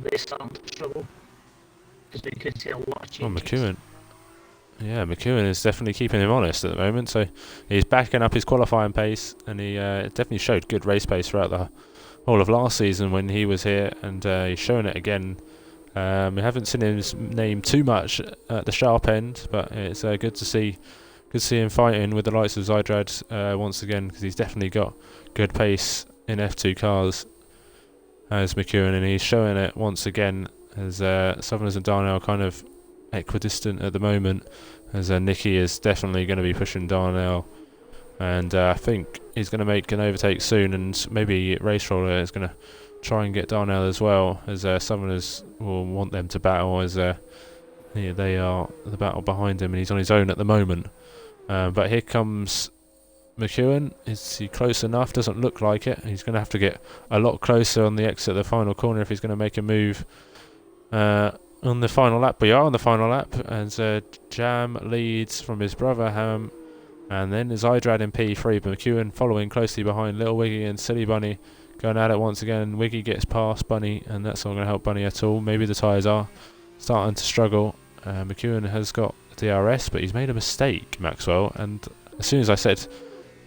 [SPEAKER 1] They starting to struggle, because we could see a lot of changes.
[SPEAKER 2] McEwen. Yeah, McEwen is definitely keeping him honest at the moment, so he's backing up his qualifying pace, and he definitely showed good race pace throughout the whole of last season when he was here, and he's showing it again. We haven't seen his name too much at the sharp end, but it's good to see him fighting with the likes of Zydrad once again, because he's definitely got good pace in F2 cars as McEwen, and he's showing it once again as Southerners and Darnell kind of equidistant at the moment, as Nicky is definitely going to be pushing Darnell, and I think he's going to make an overtake soon, and maybe Race Roller is going to try and get Darnell as well, as Southerners will want them to battle, as they are the battle behind him, and he's on his own at the moment. But here comes McEwen. Is he close enough? Doesn't look like it. He's going to have to get a lot closer on the exit of the final corner if he's going to make a move on the final lap. We are on the final lap, as Jam leads from his brother Ham, and then Zydrad in P3, but McEwen following closely behind Little Wiggy and Silly Bunny, going at it once again. Wiggy gets past Bunny, and that's not going to help Bunny at all. Maybe the tyres are starting to struggle. McEwen has got DRS, but he's made a mistake, Maxwell, and as soon as I said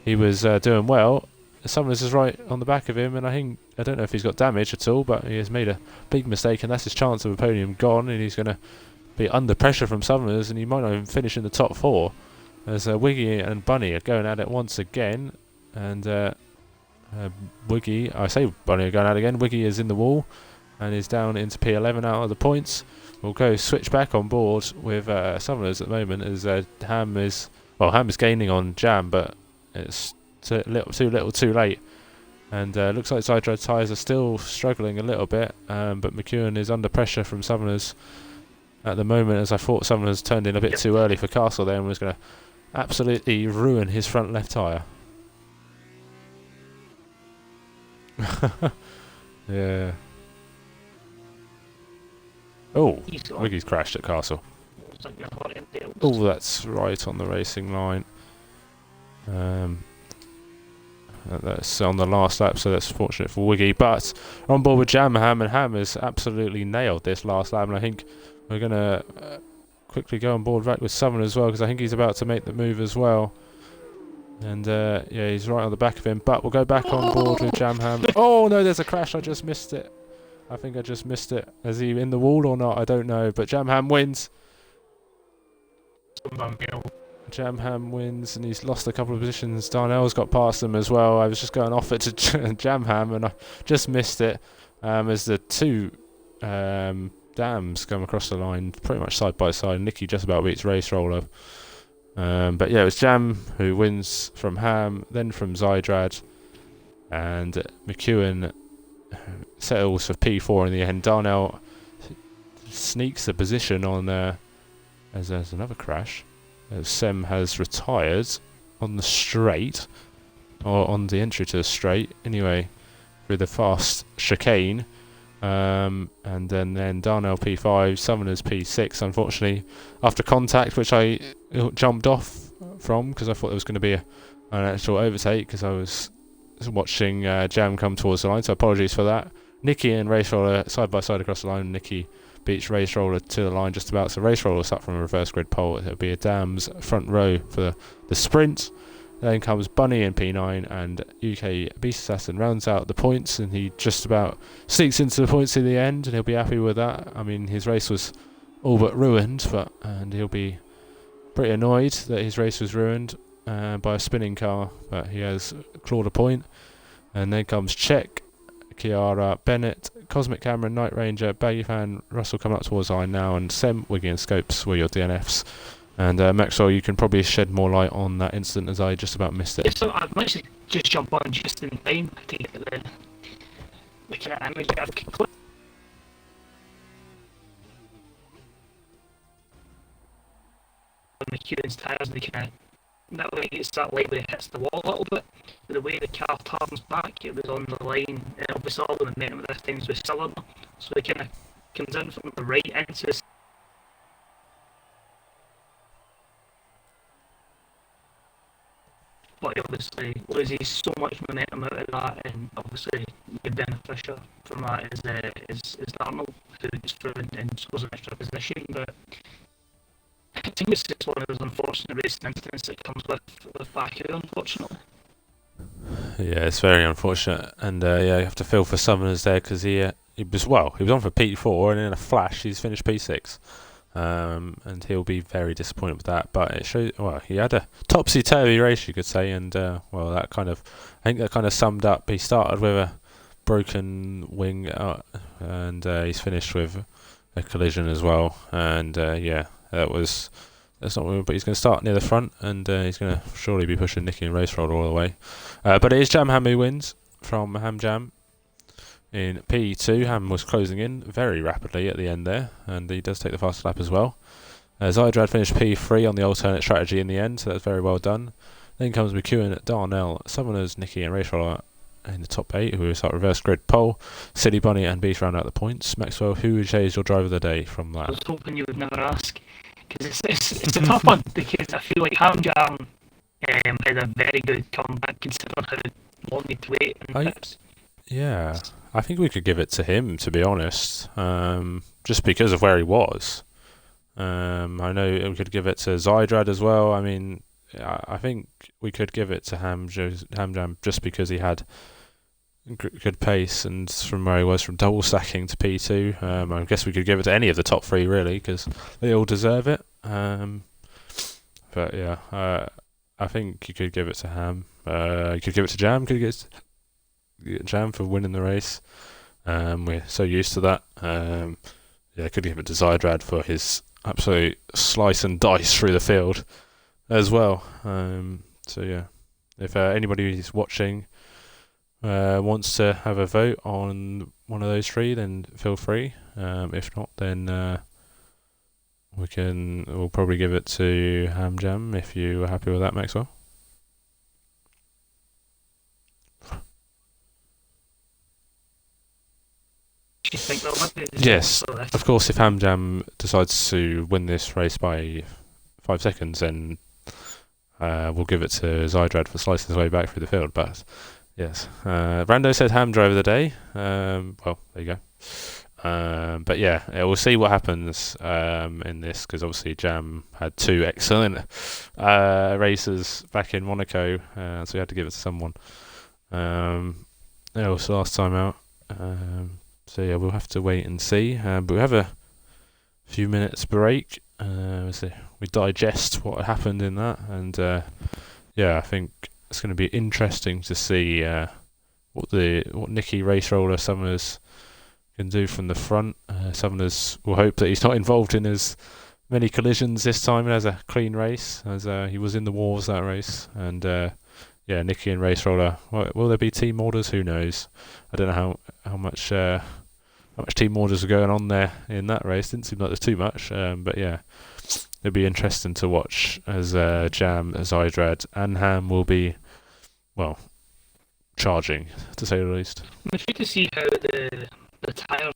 [SPEAKER 2] he was doing well, Summers is right on the back of him, and I don't know if he's got damage at all, but he has made a big mistake, and that's his chance of a podium gone, and he's going to be under pressure from Summers, and he might not even finish in the top 4, as Wiggy and Bunny are going at it once again, and Wiggy, I say Bunny are going at it again. Wiggy is in the wall and is down into P11 out of the points. We'll go switch back on board with Summers at the moment, as Ham is gaining on Jam, but it's too little too late, and looks like Zydrad's tyres are still struggling a little bit, but McEwen is under pressure from Summers at the moment, as I thought Summers turned in a bit too early for Castle there and was going to absolutely ruin his front left tyre. Yeah. Oh, Wiggy's crashed at Castle. Oh, that's right on the racing line. That's on the last lap, so that's fortunate for Wiggy. But on board with Ham, and Ham has absolutely nailed this last lap, and I think we're going to quickly go on board right with Southern as well, because I think he's about to make the move as well. And yeah, he's right on the back of him, but we'll go back on board with Ham. Oh no, there's a crash, I just missed it. I think I just missed it. Is he in the wall or not? I don't know, but Ham wins. Ham wins, and he's lost a couple of positions. Darnell's got past him as well. I was just going off it to Ham, and I just missed it, as the two dams come across the line pretty much side by side. Nicky just about beats Race Roller. But yeah, it was Jam who wins from Ham, then from Zydrad, and McEwen settles for P4 in the end. Darnell sneaks the position on as there's another crash. Sem has retired on the straight, or on the entry to the straight, anyway, through the fast chicane, And then Darnell P5, Summoners P6. Unfortunately, after contact, which I jumped off from because I thought there was going to be an actual overtake because I was watching Jam come towards the line. So apologies for that. Nicky and Race Roller side by side across the line. Nicky beats Race Roller to the line just about. So Race Roller up from a reverse grid pole. It'll be a Dam's front row for the sprint. Then comes Bunny in P9, and UK Beast Assassin rounds out the points, and he just about sneaks into the points in the end, and he'll be happy with that. I mean, his race was all but ruined, and he'll be pretty annoyed that his race was ruined by a spinning car, but he has clawed a point. And then comes Czech, Kiara, Bennett, Cosmic Cameron, Night Ranger, Baggy Fan, Russell coming up towards the line now, and Sem, Wiggy and Scopes were your DNFs. And Maxwell, you can probably shed more light on that incident as I just about missed it.
[SPEAKER 1] Yeah, so I've managed to just jump on just in time to get the kind of image I've clicked. On the Kieran's tyres, they kind of, that way it's that light when it hits the wall a little bit. But the way the car turns back, it was on the line, and obviously all the momentum this time was cylinder, so it kind of comes in from the right into the. But obviously loses so much momentum out of that, and obviously the beneficiary from that is Darnold, who gets through and scores an extra position. But I think it's just one of those unfortunate racing incidents that comes with Baku, unfortunately.
[SPEAKER 2] Yeah, it's very unfortunate, and yeah, you have to feel for Summoners there because he was on for P4, and in a flash he's finished P6. And he'll be very disappointed with that. But it shows, he had a topsy-turvy race, you could say, and I think that kind of summed up. He started with a broken wing, and he's finished with a collision as well. And that's not weird, but he's going to start near the front, and he's going to surely be pushing Nicky and Race Roller all the way. But it is Jam Ham who wins from Ham Jam. In P2, Ham was closing in very rapidly at the end there, and he does take the fast lap as well. Zydrad finished P3 on the alternate strategy in the end, so that's very well done. Then comes McEwen, Darnell, Summoners, Nicky and Race Roller in the top 8, who is at reverse grid pole. City Bunny and Beast round out the points. Maxwell, who would you say is your driver of the day from that?
[SPEAKER 1] I was hoping you would never ask, because it's a tough one, because I feel like Ham Jam had a very good comeback considering how long he'd wait in pips.
[SPEAKER 2] Yeah, I think we could give it to him, to be honest, just because of where he was. I know we could give it to Zydrad as well. I mean, I think we could give it to Ham Jam just because he had good pace, and from where he was from double stacking to P2. I guess we could give it to any of the top 3 really, because they all deserve it. But yeah, I think you could give it to Ham. You could give it to Jam. Could give it to Jam for winning the race. We're so used to that. Could give it to Zydrad for his absolute slice and dice through the field as well. So yeah, if anybody who's watching wants to have a vote on one of those 3, then feel free. If not, then we'll probably give it to Ham Jam if you are happy with that, Maxwell. Yes, of course, if Ham Jam decides to win this race by 5 seconds, then we'll give it to Zydrad for slicing his way back through the field. But yes, Rando said Ham driver of the day. Well, there you go. But yeah, we'll see what happens in this, because obviously Jam had 2 excellent races back in Monaco, so we had to give it to someone. It was the last time out. So yeah, we'll have to wait and see. But we have a few minutes break. So we digest what happened in that, and I think it's going to be interesting to see what Nicky Race Roller Summoners can do from the front. Summoners will hope that he's not involved in as many collisions this time and has a clean race, as he was in the wars that race. And Nicky and Race Roller, will there be team orders? Who knows? I don't know how much team orders are going on there in that race. Didn't seem like there's too much, but yeah, it'll be interesting to watch as Jam, Zydrad and Ham will be, charging, to say the least.
[SPEAKER 1] I'm intrigued to see how the tyres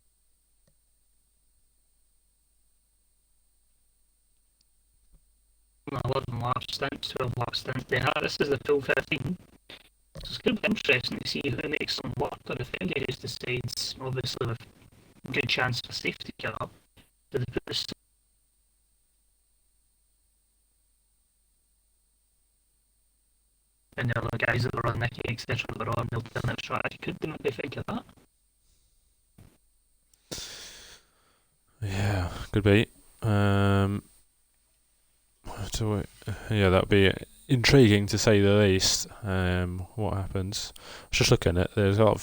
[SPEAKER 1] stints, 12 lap stints they had. This is the full 15. So it's going to be interesting to see who makes them work, or if anybody just decides, obviously with a good chance for safety car, do they put this and the other guys that were on Nicky, etc., that were on the alternate strategy? Could they maybe think of that?
[SPEAKER 2] Yeah, could be. Yeah, that'd be intriguing to say the least. What happens? I was just looking at there's a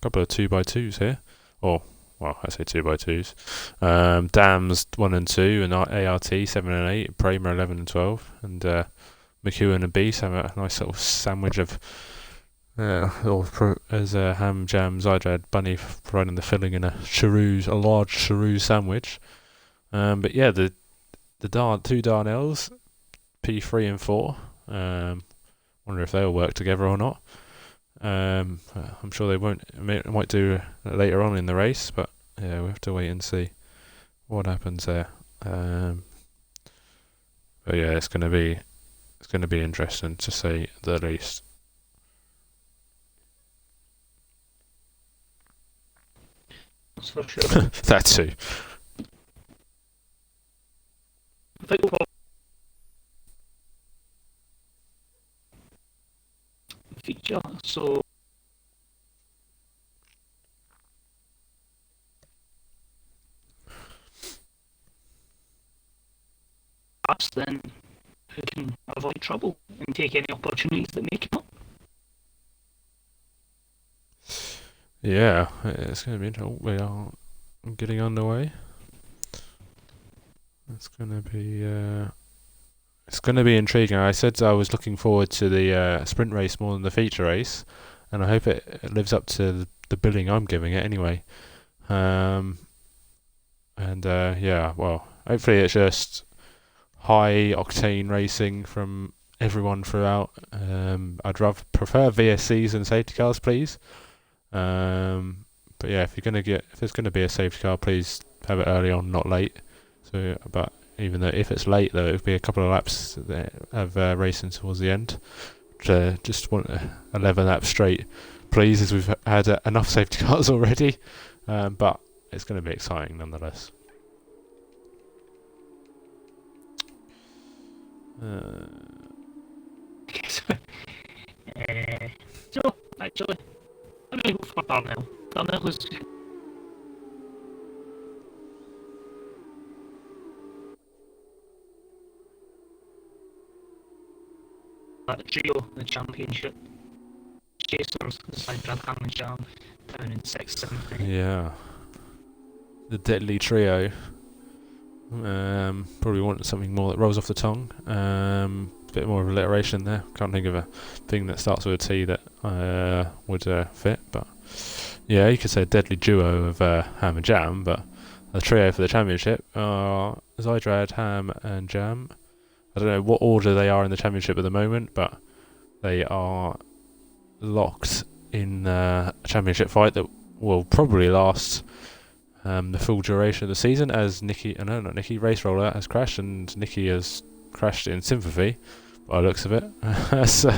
[SPEAKER 2] couple of 2x2s here, or well, I say 2x2s. Dams 1 and 2, and ART 7 and 8, Pramer 11 and 12, and McEwen and Beast have a nice little sandwich of ham, jam, Zydrad, Bunny providing the filling in a large Cherouz sandwich. But yeah, the two Darnells, P3 and 4. Wonder if they'll work together or not. I'm sure they won't. Might do later on in the race, but yeah, we have to wait and see what happens there. But yeah, it's gonna be interesting to say the least.
[SPEAKER 1] That's for sure.
[SPEAKER 2] That too.
[SPEAKER 1] I think we'll feature, so perhaps then who can avoid trouble and take any opportunities that may come up.
[SPEAKER 2] Yeah, it's going to be interesting. We are getting underway. It's going to be intriguing. I said I was looking forward to the sprint race more than the feature race, and I hope it lives up to the billing I'm giving it anyway. Yeah, well, hopefully it's just high octane racing from everyone throughout. I'd prefer VSCs and safety cars, please. But yeah, if there's gonna be a safety car, please have it early on, not late. So, but even though if it's late though, it would be a couple of laps of racing towards the end. Just want 11 laps straight, please, as we've had enough safety cars already. But it's going to be exciting nonetheless.
[SPEAKER 1] So, actually, I'm going to go for Darnell. Darnell is that trio, the championship chasers, Zydrad, Ham and Jam, down in 6th, 7th, 8th.
[SPEAKER 2] Yeah, the deadly trio. Probably want something more that rolls off the tongue. A bit more of alliteration there. Can't think of a thing that starts with a T that would fit, but yeah, you could say a deadly duo of Ham and Jam, but the trio for the championship are Zydrad, Ham and Jam. I don't know what order they are in the championship at the moment, but they are locked in a championship fight that will probably last the full duration of the season, as Race Roller has crashed, and Nicky has crashed in sympathy by the looks of it. So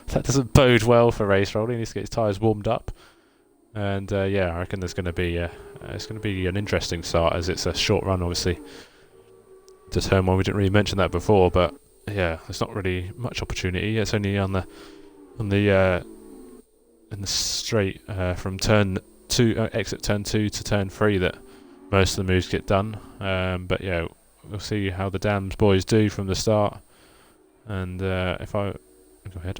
[SPEAKER 2] that doesn't bode well for Race Roller. He needs to get his tyres warmed up, and yeah, I reckon there's going to be it's going to be an interesting start, as it's a short run, obviously. To turn one, we didn't really mention that before, but yeah, there's not really much opportunity. It's only in the straight from turn 2, exit turn 2 to turn 3 that most of the moves get done. But yeah, we'll see how the Dams boys do from the start. And go ahead.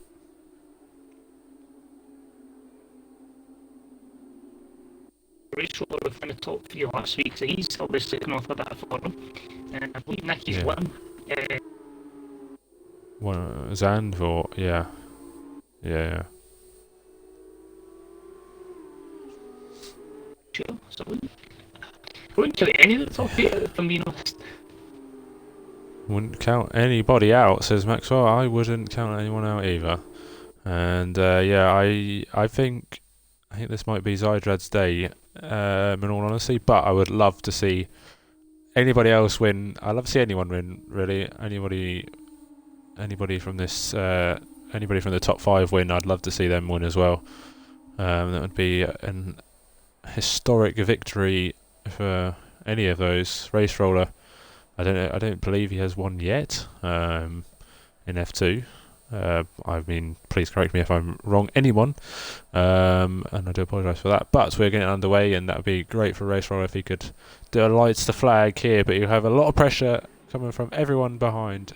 [SPEAKER 1] Race Roller within the top 3 last week, so he's obviously taken off a bit of form. I believe Nicky's won.
[SPEAKER 2] Zand or yeah.
[SPEAKER 1] Sure, so I wouldn't count any of the top 8, if I'm being honest.
[SPEAKER 2] Wouldn't count anybody out, says Maxwell. I wouldn't count anyone out either. And yeah, I think this might be Zydrad's day, in all honesty, but I would love to see anybody else win. I'd love to see anyone win. Really, anybody from this, anybody from the top 5 win. I'd love to see them win as well. That would be an historic victory for any of those. Race Roller, I don't know. I don't believe he has won yet in F2. I mean, please correct me if I'm wrong, anyone, and I do apologise for that. But we're getting underway, and that would be great for Race Roller if he could do a lights to flag here. But you have a lot of pressure coming from everyone behind.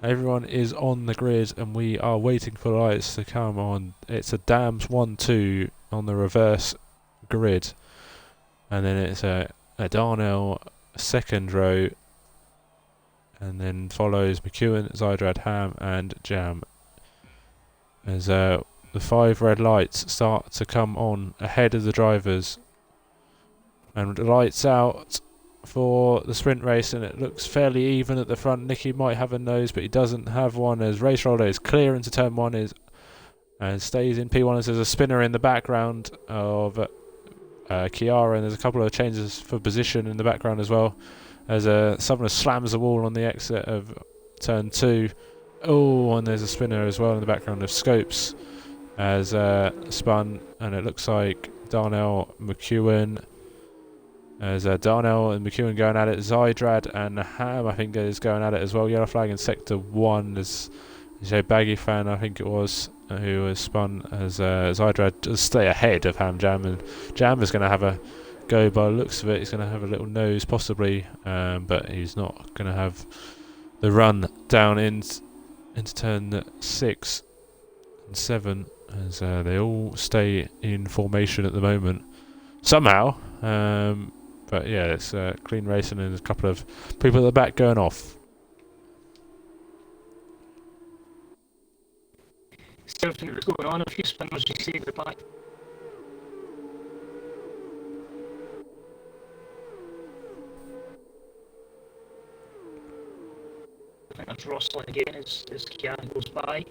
[SPEAKER 2] Everyone is on the grid, and we are waiting for lights to come on. It's a Dams 1-2 on the reverse grid, and then it's a Darnell second row. And then follows McEwen, Zydrad, Ham, and Jam. As the 5 red lights start to come on ahead of the drivers. And lights out for the sprint race, and it looks fairly even at the front. Nicky might have a nose, but he doesn't have one, as Race Roller is clear into turn 1 and stays in P1 as there's a spinner in the background of Chiara, and there's a couple of changes for position in the background as well. As Southerner slams the wall on the exit of turn 2. Oh, and there's a spinner as well in the background of Scopes as spun, and it looks like Darnell McEwen. As Darnell and McEwen going at it. Zydrad and Ham, I think, is going at it as well. Yellow flag in sector 1. There's a Baggy fan, I think it was, who was spun as Zydrad does stay ahead of Ham Jam, and Jam is going to have a go by the looks of it. He's going to have a little nose possibly, but he's not going to have the run down into turn 6 and 7 as they all stay in formation at the moment somehow, but yeah, it's clean racing and there's a couple of people at the back going off.
[SPEAKER 1] Still think that's going on. A few spinners you see at the back. I think that's rustling again as Kian goes by.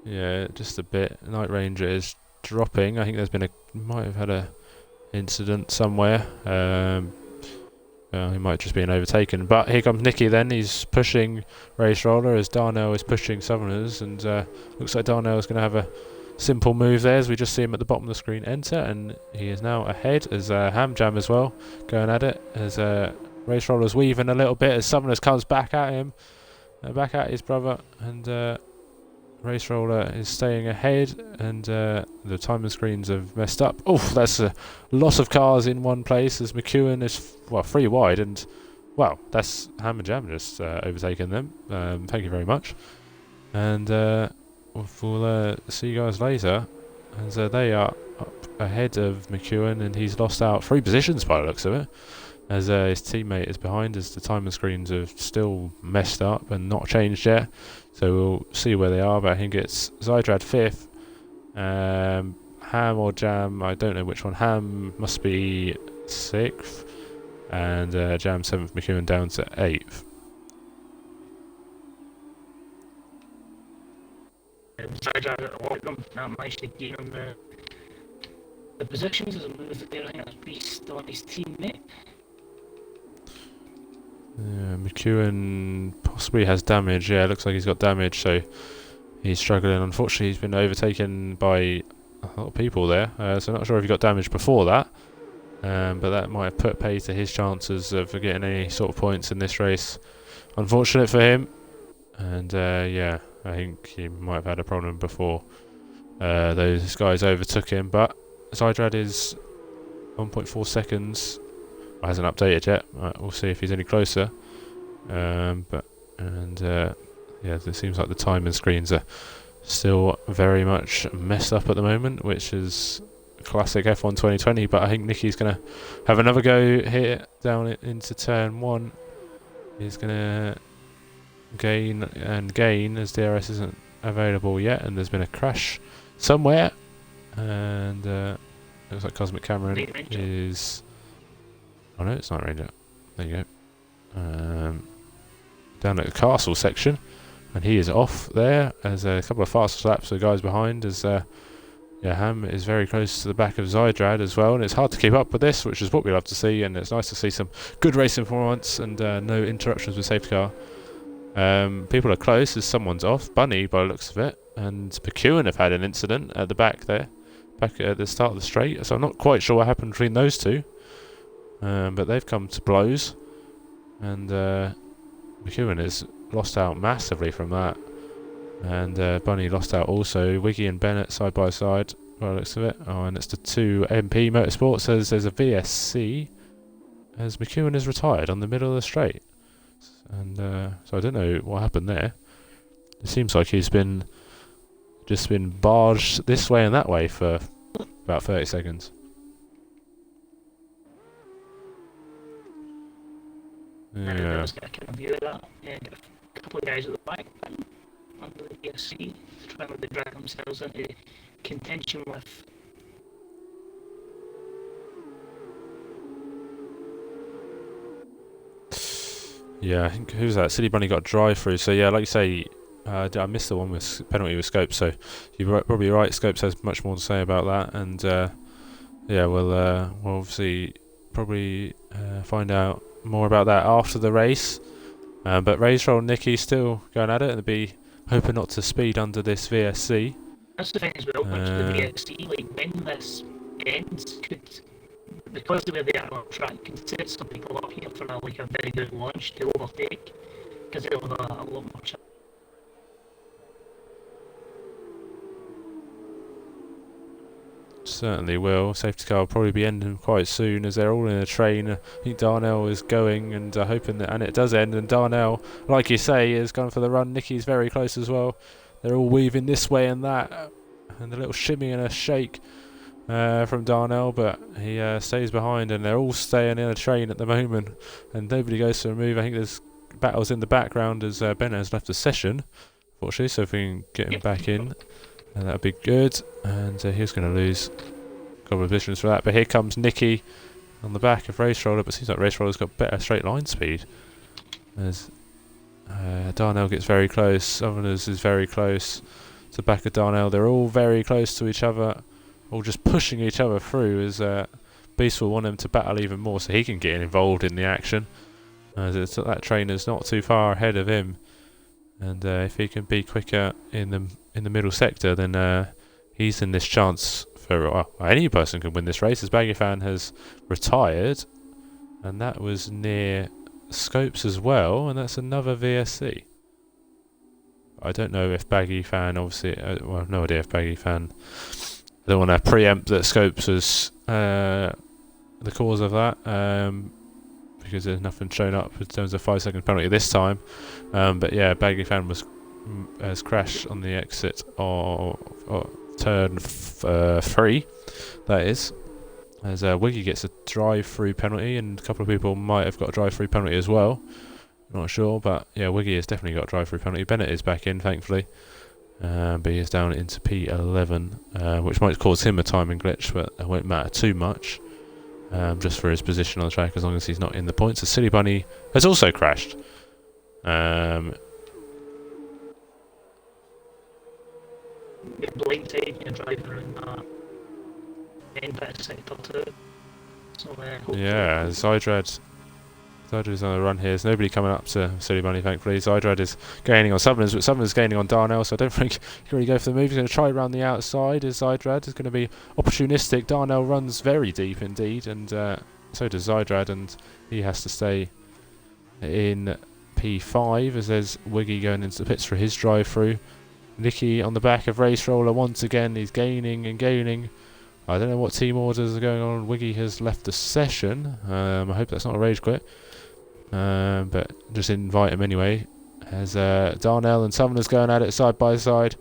[SPEAKER 2] Yeah, just a bit. Night Ranger is dropping. I think there's been might have had a incident somewhere. He might just been overtaken. But here comes Nicky then. He's pushing Race Roller as Darnell is pushing Southerners, and looks like Darnell is going to have a simple move there as we just see him at the bottom of the screen enter, and he is now ahead as Ham Jam as well going at it as Race Roller's weaving a little bit as Southerners comes back at him, back at his brother, and Race Roller is staying ahead, and the timing screens have messed up. Oh, that's a loss of cars in one place as McEwen is 3 wide, and well, that's Ham and Jam just overtaking them. Thank you very much, and we'll see you guys later as they are up ahead of McEwen, and he's lost out 3 positions by the looks of it, as his teammate is behind, as the timing screens have still messed up and not changed yet. So we'll see where they are, but I think it's Zydrad 5th, Ham or Jam, I don't know which one. Ham must be 6th, and Jam 7th, McEwen down to 8th.
[SPEAKER 1] Zydrad at the bottom, not managed to gain on the positions as a move there. I think that's based on his teammate.
[SPEAKER 2] McEwen possibly has damage. Yeah, it looks like he's got damage, so he's struggling. Unfortunately, he's been overtaken by a lot of people there, so not sure if he got damage before that, but that might have put pay to his chances of getting any sort of points in this race. Unfortunate for him, and yeah, I think he might have had a problem before those guys overtook him, but Zydrad is 1.4 seconds. Hasn't updated yet. We'll see if he's any closer. Yeah, it seems like the timing screens are still very much messed up at the moment, which is classic F1 2020. But I think Nicky's going to have another go here down into turn 1. He's going to gain as DRS isn't available yet, and there's been a crash somewhere, and looks like Cosmic Cameron is. Oh no, it's not Ranger. There you go. Down at the castle section, and he is off there. As a couple of fast laps of the guys behind, as Ham is very close to the back of Zydrad as well, and it's hard to keep up with this, which is what we love to see, and it's nice to see some good racing for once and no interruptions with safety car. People are close as someone's off. Bunny, by the looks of it, and McEwen have had an incident at the back there, back at the start of the straight, so I'm not quite sure what happened between those two, but they've come to blows, and McEwen has lost out massively from that, and Bunny lost out also. Wiggy and Bennett side by side by the looks of it. Oh, and it's the 2 MP Motorsport says there's a VSC as McEwen is retired on the middle of the straight. And so I don't know what happened there. It seems like he's just been barged this way and that way for about 30 seconds.
[SPEAKER 1] And I was going to kind of view that, and a couple of guys at the back under the ESC trying to drag themselves into contention with.
[SPEAKER 2] Yeah, I think who's that? City Bunny got drive through. So yeah, like you say, I missed the one with penalty with Scopes. So you're probably right. Scopes has much more to say about that, and yeah, we'll obviously probably find out more about that after the race. But Raceroll and Nicky still going at it, and they'll be hoping not to speed under this VSC.
[SPEAKER 1] That's the thing as well, which the VSC, like when this ends, could, because the way they are on track, could set some people up here for a very good launch to overtake, because they'll have a lot more chance.
[SPEAKER 2] Certainly will. Safety car will probably be ending quite soon as they're all in a train. I think Darnell is going and hoping that, and it does end, and Darnell, like you say, is going for the run. Nicky's very close as well. They're all weaving this way and that, and a little shimmy and a shake from Darnell, but he stays behind, and they're all staying in a train at the moment, and nobody goes to a move. I think there's battles in the background as Bennett has left the session, fortunately, so if we can get him back in, that would be good. And he's going to lose a couple of positions for that, but here comes Nicky on the back of Race Roller, but it seems like Race Roller's got better straight line speed as Darnell gets very close. Southerners is very close to the back of Darnell. They're all very close to each other, all just pushing each other through, as Beast will want him to battle even more so he can get involved in the action, as that trainer's not too far ahead of him, and if he can be quicker in the middle sector, then he's in this chance for any person can win this race, as Baggy Fan has retired, and that was near Scopes as well, and that's another VSC. I don't know if Baggy Fan, obviously, well, I've no idea if Baggy Fan, I don't want to preempt that Scopes was the cause of that, because there's nothing shown up in terms of 5-second penalty this time. But yeah, Baggy Fan has crashed on the exit of turn 3, that is. As Wiggy gets a drive-through penalty, and a couple of people might have got a drive-through penalty as well. Not sure, but yeah, Wiggy has definitely got a drive-through penalty. Bennett is back in, thankfully. But he is down into P11, which might cause him a timing glitch, but it won't matter too much. Just for his position on the track, as long as he's not in the points. The Silly Bunny has also crashed.
[SPEAKER 1] Blind side, you're driving around end bit of sector 2. So,
[SPEAKER 2] yeah, Zydrad is on the run here. There's nobody coming up to Silly Bunny, thankfully. Zydrad is gaining on Southerners, but Southerners gaining on Darnell, so I don't think he can really go for the move. He's going to try around the outside, as Zydrad is going to be opportunistic. Darnell runs very deep indeed, and so does Zydrad, and he has to stay in P5, as there's Wiggy going into the pits for his drive-through. Nicky on the back of Race Roller once again. He's gaining and gaining. I don't know what team orders are going on. Wiggy has left the session. I hope that's not a rage quit. But just invite him anyway. As Darnell and Sumner's going at it side by side.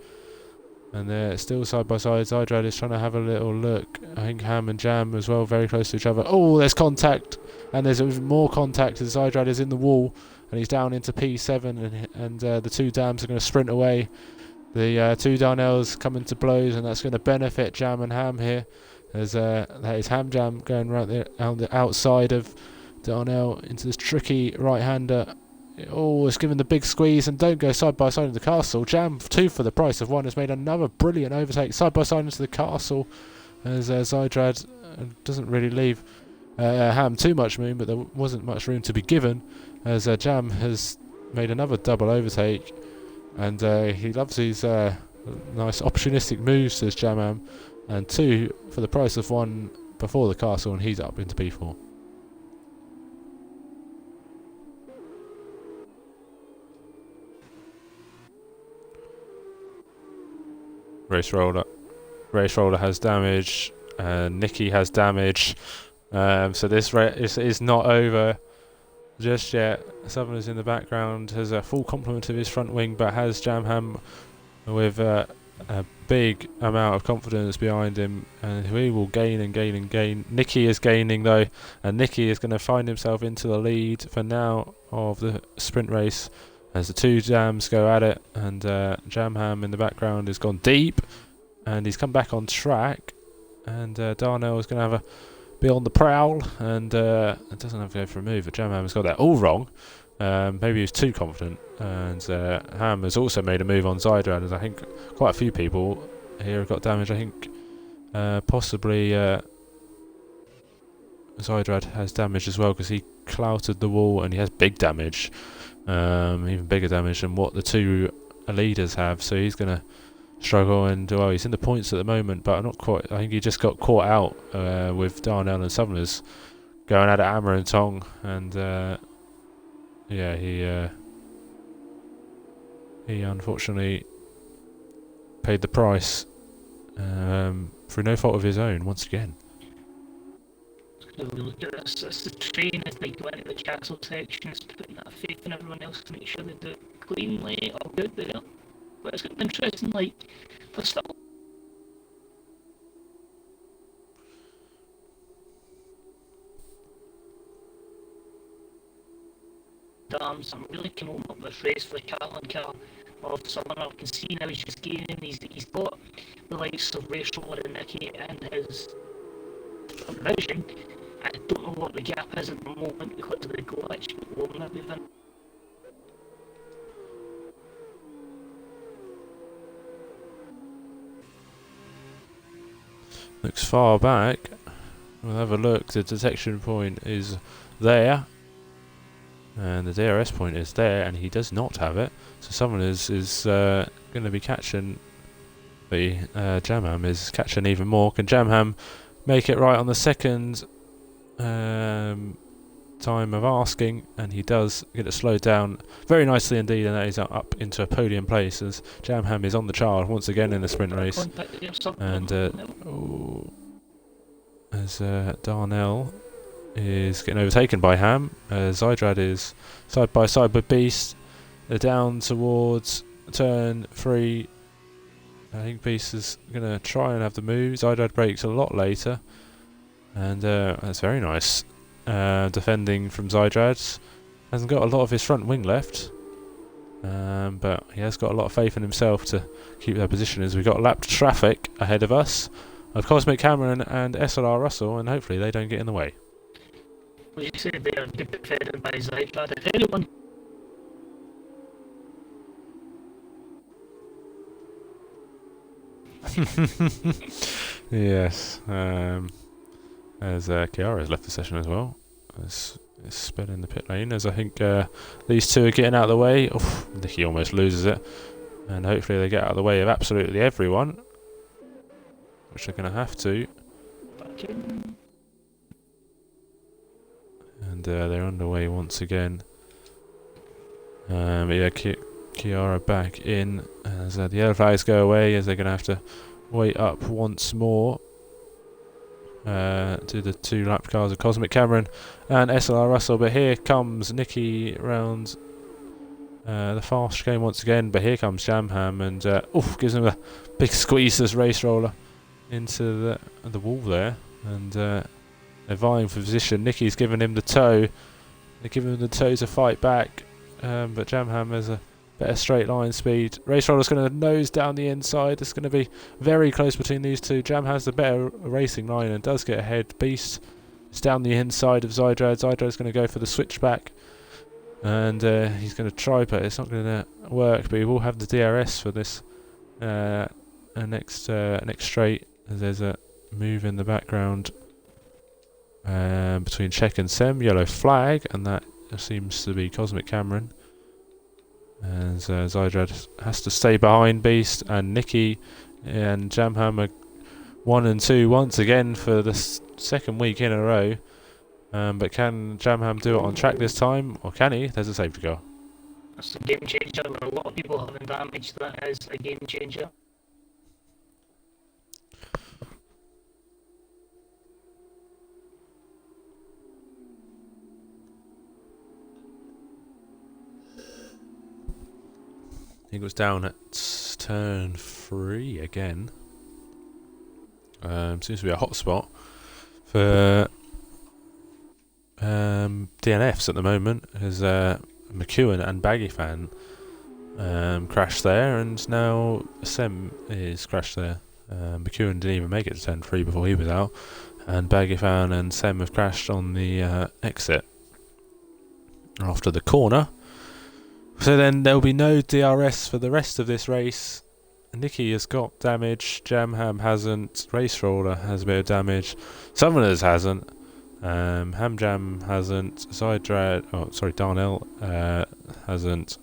[SPEAKER 2] And they're still side by side. Zydrad is trying to have a little look. I think Ham and Jam as well, very close to each other. Oh, there's contact. And there's even more contact as Zydrad is in the wall. And he's down into P7. And the two Dams are going to sprint away. The two Darnells coming to blows, and that's going to benefit Jam and Ham here, as that is Ham Jam going right there on the outside of Darnell into this tricky right-hander Oh, it's given the big squeeze and don't go side by side into the castle. Jam 2 for the price of 1 has made another brilliant overtake side by side into the castle as Zydrad doesn't really leave Ham too much room, but there wasn't much room to be given as Jam has made another double overtake, and he loves these nice opportunistic moves, says Jamham, and 2 for the price of 1 before the castle, and he's up into P4. Race roller has damage, Nicky has damage, so this race is not over just yet. Southerner's in the background, has a full complement of his front wing, but has Jamham with a big amount of confidence behind him, and he will gain and gain and gain. Nicky is gaining though, and Nicky is going to find himself into the lead for now of the sprint race as the 2 Jams go at it, and Jamham in the background has gone deep and he's come back on track, and Darnell is going to be on the prowl, and it doesn't have to go for a move, but Jamham has got that all wrong. Maybe he was too confident, and Ham has also made a move on Zydrad, as I think quite a few people here have got damage. I think possibly Zydrad has damage as well, because he clouted the wall and he has big damage, even bigger damage than what the 2 leaders have, so he's going to struggle, and well, he's in the points at the moment, but not quite. I think he just got caught out with Darnell and Southerners going at it hammer and tong, and yeah, he unfortunately paid the price through no fault of his own once again.
[SPEAKER 1] Look at this. It's the train as they go into the castle section. It's putting that faith in everyone else to make sure they do it cleanly, all good there. But it's got interesting, like, for still. I'm really coming up with this race for the Catalan car of someone I can see now. He's just gaining. He's got the likes of Race Roller and Nicky in his vision. I don't know what the gap is at the moment because of the glitch, but we'll maybe then.
[SPEAKER 2] Looks far back. We'll have a look. The detection point is there, and the DRS point is there, and he does not have it. So someone is going to be catching. The Jamham is catching even more. Can Jamham make it right on the second time of asking? And he does get it slowed down very nicely indeed, and that is up into a podium place as Jamham is on the chart once again in the sprint race. And as Darnell is getting overtaken by Ham, Zydrad is side by side with Beast. They're down towards turn 3. I think Beast is going to try and have the move. Zydrad breaks a lot later, and that's very nice defending from Zydrad. Hasn't got a lot of his front wing left, but he has got a lot of faith in himself to keep that position, as we've got lapped traffic ahead of us of Cosmic Cameron and SLR Russell, and hopefully they don't get in the way.
[SPEAKER 1] Well, you said they are defended by Zydrad. If anyone
[SPEAKER 2] yes, as Chiara has left the session as well. It's sped in the pit lane, as I think these 2 are getting out of the way. Oof, Nicky almost loses it, and hopefully they get out of the way of absolutely everyone, which they're going to have to. And they're underway once again. But yeah, Chiara back in as the yellow flags go away, as they're going to have to wait up once more to the 2 lap cars of Cosmic Cameron and SLR Russell. But here comes Nicky round the fast game once again, but here comes Jamham, and gives him a big squeeze, this race roller into the wall there, and they're vying for position. Nicky's giving him the toe. They're giving him the toe to fight back, but Jamham has a better straight line speed. Race roller's going to nose down the inside. It's going to be very close between these 2. Jam has the better racing line and does get ahead. Beast is down the inside of Zydrad. Zydrad's going to go for the switchback and he's going to try, but it's not going to work. But he will have the DRS for this next straight. There's a move in the background between Czech and Sem, yellow flag, and that seems to be Cosmic Cameron. And Zydrad has to stay behind Beast, and Nicky and Jamham are 1 and 2 once again for the second week in a row. But can Jamham do it on track this time, or can he? There's a safety car.
[SPEAKER 1] That's a game changer. With a lot of people having damage, that is a game changer.
[SPEAKER 2] He goes down at turn 3 again. Seems to be a hot spot for DNFs at the moment, as McEwen and Baggyfan crashed there, and now Sem is crashed there. McEwen didn't even make it to turn 3 before he was out, and Baggyfan and Sem have crashed on the exit after the corner. So then there'll be no DRS for the rest of this race. Nicky has got damage, Jamham hasn't, Race Roller has a bit of damage, Summoners hasn't, Hamjam hasn't, Darnell hasn't,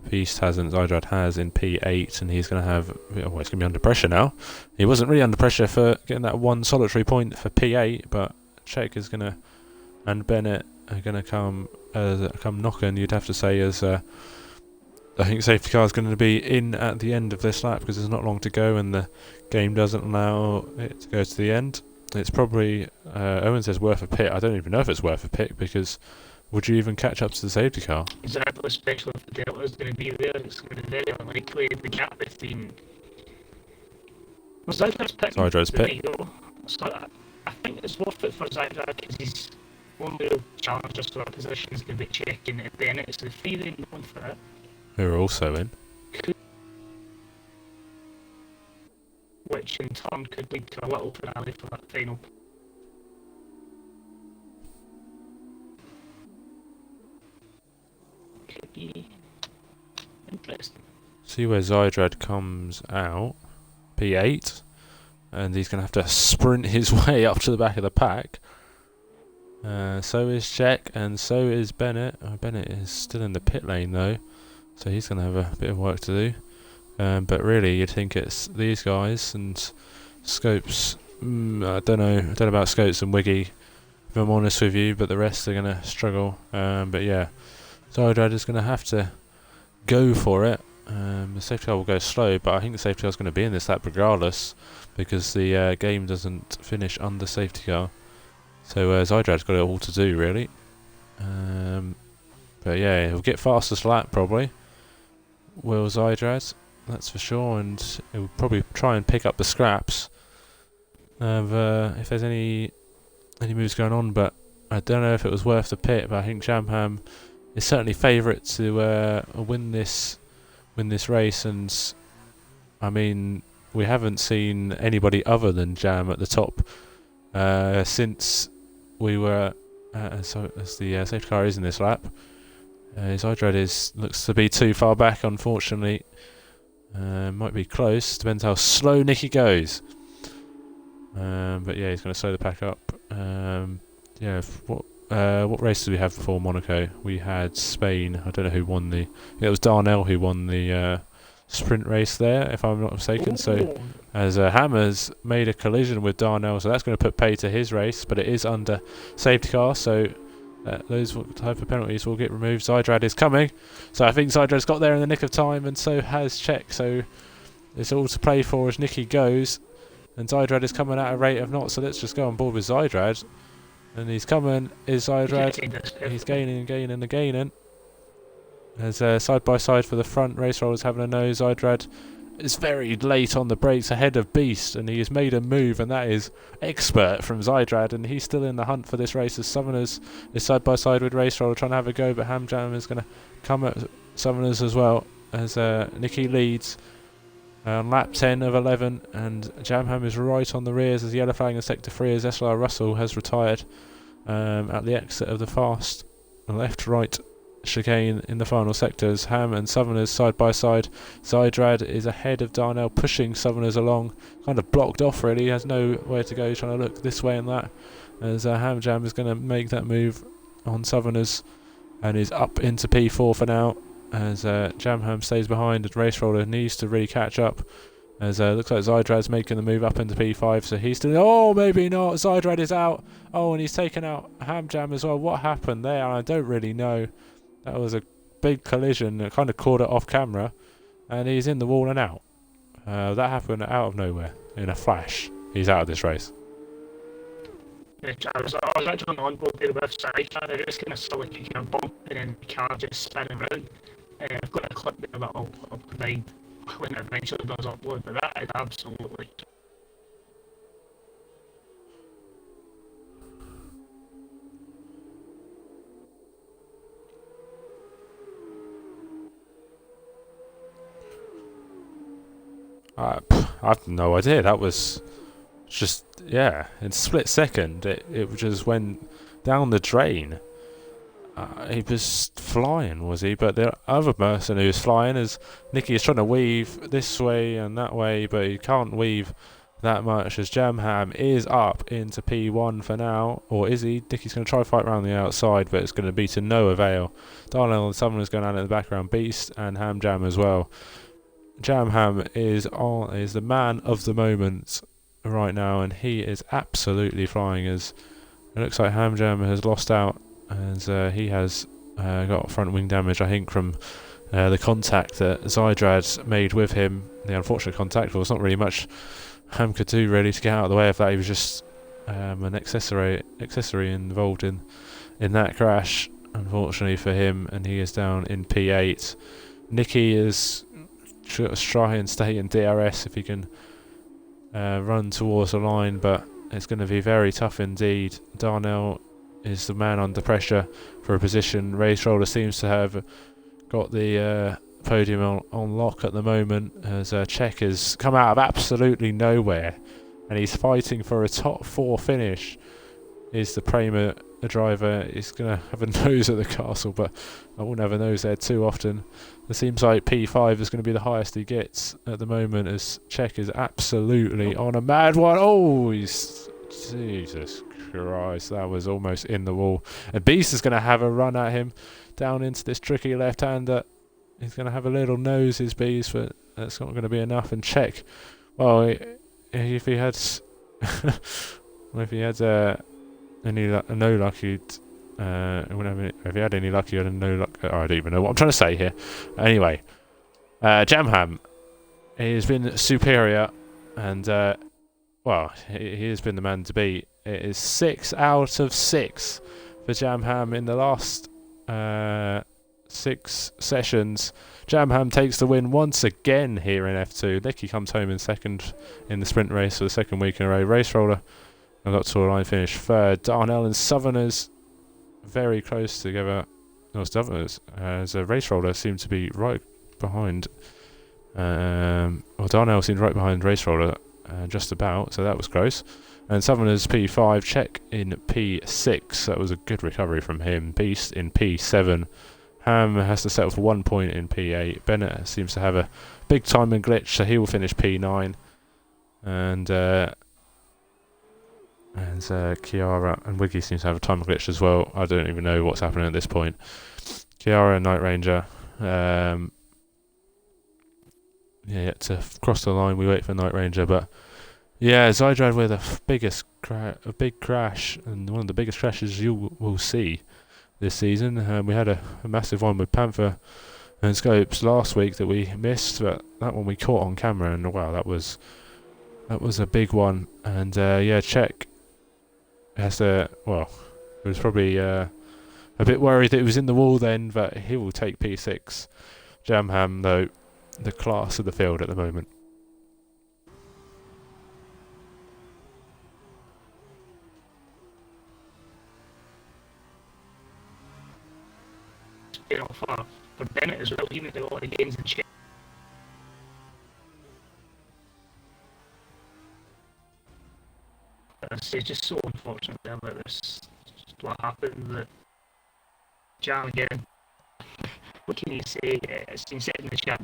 [SPEAKER 2] Beast hasn't, Zydrad has in P8, and he's going to have, he's going to be under pressure now. He wasn't really under pressure for getting that one solitary point for P8, but Czech is going to, and Bennett are going to come knocking, you'd have to say, as I think safety car is going to be in at the end of this lap, because there's not long to go and the game doesn't allow it to go to the end. It's probably, Owen says worth a pit. I don't even know if it's worth a pit, because would you even catch up to the safety car?
[SPEAKER 1] Exactly, especially if the delta is going to be there. It's going to be very unlikely the gap between... Was Zydrad's pit?
[SPEAKER 2] Zydrad's pit.
[SPEAKER 1] So I think it's worth it for Zydrad, because he's only real challenger for our position is going to be checking at Bennett. It's the 3 then going for it.
[SPEAKER 2] Who are also in.
[SPEAKER 1] Which in turn could lead to a little finale for that final. Could be interesting.
[SPEAKER 2] See where Zydrad comes out. P8. And he's going to have to sprint his way up to the back of the pack. So is Czech, and so is Bennett. Bennett is still in the pit lane though, so he's going to have a bit of work to do. But really, you'd think it's these guys and Scopes. I don't know about Scopes and Wiggy, if I'm honest with you, but the rest are going to struggle. But yeah, Zydrad is going to have to go for it. The safety car will go slow, but I think the safety car is going to be in this lap regardless, because the game doesn't finish under safety car. So Zydrad's got it all to do, really. But yeah, he'll get fastest lap probably. Will Zydrad, that's for sure, and he'll probably try and pick up the scraps of if there's any moves going on. But I don't know if it was worth the pit. But I think Jamham is certainly favourite to win this race, and I mean, we haven't seen anybody other than Jam at the top since we were as the safety car is in this lap. Zydrad looks to be too far back, unfortunately. Might be close, depends how slow Nicky goes. But yeah, he's going to slow the pack up. Yeah, what race did we have before Monaco? We had Spain. I don't know who won the... It was Darnell who won the sprint race there, if I'm not mistaken.
[SPEAKER 1] Ooh.
[SPEAKER 2] So as Hammers made a collision with Darnell, so that's going to put pay to his race, but it is under safety car, so those type of penalties will get removed. Zydrad is coming, so I think Zydrad's got there in the nick of time, and so has Czech, so it's all to play for as Nicky goes, and Zydrad is coming at a rate of knots, so let's just go on board with Zydrad. And he's coming, is Zydrad, he's gaining. As side by side for the front, Race Roller's having a nose. Zydrad is very late on the brakes ahead of Beast, and he has made a move, and that is expert from Zydrad, and he's still in the hunt for this race as Summoners is side by side with Race Roller trying to have a go, but Hamjam is going to come at Summoners as well, as Nicky leads on lap 10 of 11, and Jamham is right on the rears as yellow flag in sector 3 as SLR Russell has retired at the exit of the fast left-right chicane in the final sectors. Ham and Southerners side by side. Zydrad is ahead of Darnell, pushing Southerners along, kind of blocked off really, he has nowhere to go, trying to look this way and that, as Ham Jam is going to make that move on Southerners and is up into P4 for now, as Jam Ham stays behind and Race Roller needs to really catch up, as looks like Zydrad's making the move up into P5, so he's still, oh maybe not, Zydrad is out, oh and he's taken out Ham Jam as well. What happened there? I don't really know. That was a big collision, it kind of caught it off camera, and he's in the wall and out. That happened out of nowhere, in a flash. He's out of this race.
[SPEAKER 1] I was actually on board there with Sidetrack. I just kind of saw like a kind of bump and then the car just spinning around. I've got a clip there that I'll provide when it eventually does upload, but that is absolutely...
[SPEAKER 2] I've no idea. That was just, yeah, in a split second, it just went down the drain. He was flying, was he? But the other person who was flying is Nicky is trying to weave this way and that way, but he can't weave that much as Jamham is up into P1 for now. Or is he? Nicky's going to try to fight around the outside, but it's going to be to no avail. Darnell and someone is going on in the background, Beast and Ham Jam as well. Jamham is the man of the moment right now, and he is absolutely flying, as it looks like Ham Jam has lost out, as he has got front wing damage, I think, from the contact that Zydrad made with him. The unfortunate contact. Well, there's not really much Ham could do really to get out of the way of that. He was just an accessory involved in that crash, unfortunately for him, and he is down in P8. Nicky is try and stay in DRS if he can run towards the line, but it's going to be very tough indeed. Darnell is the man under pressure for a position. Race Roller seems to have got the podium on lock at the moment, as Czech has come out of absolutely nowhere and he's fighting for a top 4 finish. Is the Prema driver. He's going to have a nose at the castle, but I wouldn't have a nose there too often. It seems like P5 is going to be the highest he gets at the moment, as Czech is absolutely on a mad one. Oh, he's... Jesus Christ, that was almost in the wall. And Beast is going to have a run at him down into this tricky left-hander. He's going to have a little nose, his Beast, but that's not going to be enough. And Czech, well, if he had... if he had... no luck, he'd if he had any luck, he had no luck. Oh, I don't even know what I'm trying to say here. Anyway, Jamham, he has been superior, and well, he has been the man to beat. It is 6 out of 6 for Jamham in the last 6 sessions. Jamham takes the win once again here in F2. Nicky comes home in second in the sprint race for the second week in a row. Race Roller I got to a line finish third. Darnell and Southerners very close together. No, Southerners, as a Race Roller seemed to be right behind. Well, Darnell seemed right behind Race Roller, just about, so that was close. And Southerners P5, Czech in P6. That was a good recovery from him. Beast in P7. Ham has to settle for 1 point in P8. Bennett seems to have a big timing glitch, so he will finish P9. And Kiara and Wiggy seems to have a time glitch as well. I don't even know what's happening at this point. Kiara and Night Ranger, yet to cross the line. We wait for Night Ranger, but yeah, Zydrad with a big crash, and one of the biggest crashes you will see this season. We had a massive one with Panther and Scopes last week that we missed, but that one we caught on camera, and wow, that was a big one. And yeah, Czech has to, well, he was probably a bit worried that he was in the wall then, but he will take P6. Jamham, though, the class of the field at the moment.
[SPEAKER 1] You know, for Bennett as well, he made a lot of gains in Czech. It's just so unfortunate about this. What happened, that Jam again what can you say? It's been said in the chat.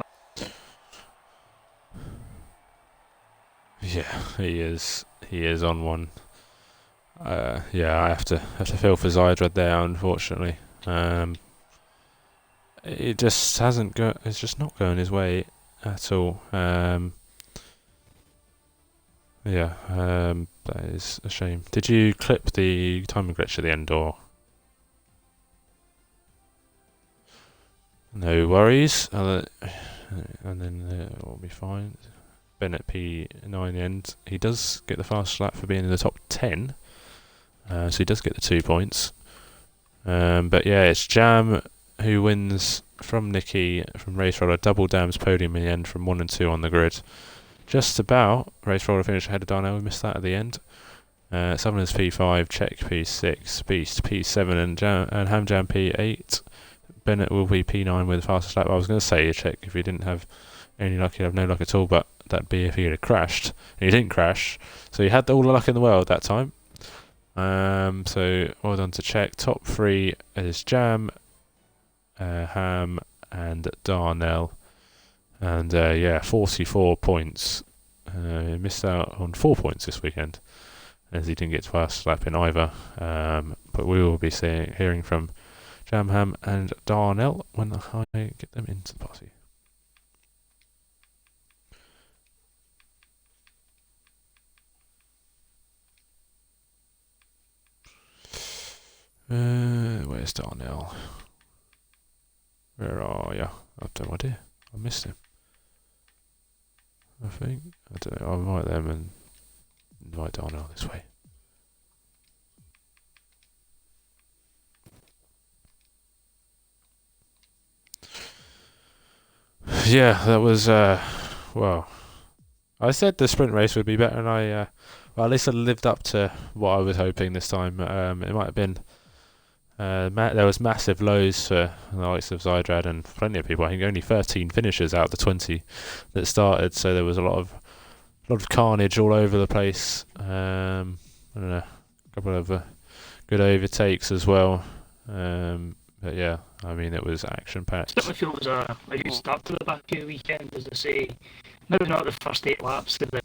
[SPEAKER 2] Yeah, he is. He is on one. Yeah, I have to feel for Zydred there, unfortunately. It just hasn't go. It's just not going his way at all. Yeah, that is a shame. Did you clip the timing glitch at the end, or? No worries. And then it'll be fine. Bennett P9 in the end. He does get the fast lap for being in the top 10. So he does get the 2 points. But yeah, it's Jam who wins from Nicky from Race Roller. Double Dam's podium in the end from 1 and 2 on the grid. Just about. Race Roller finished ahead of Darnell. We missed that at the end. Summoners P5, Check P6, Beast P7, and Ham Jam P8. Bennett will be P9 with the fastest lap. I was going to say, Check, if you didn't have any luck, you'd have no luck at all, but that'd be if he had crashed. And he didn't crash, so he had all the luck in the world that time. So well done to Check. Top 3 is Jam, Ham, and Darnell. And yeah, 44 points. He missed out on 4 points this weekend, as he didn't get to fast lap in either. But we will be hearing from Jam, Ham, and Darnell when I get them into the party. Where's Darnell? Where are you? I've no idea. I missed him. I think. I don't know. I'll invite them and invite Darnell this way. Yeah, that was, well, I said the sprint race would be better, and well, at least I lived up to what I was hoping this time. It might have been, there was massive lows for the likes of Zydrad and plenty of people. I think only 13 finishers out of the 20 that started, so there was a lot of carnage all over the place. I don't know, a couple of good overtakes as well. But yeah, I mean, it was action-packed.
[SPEAKER 1] Certainly feel it was a good start to the Baku weekend, as I say. Maybe not the first 8 laps of the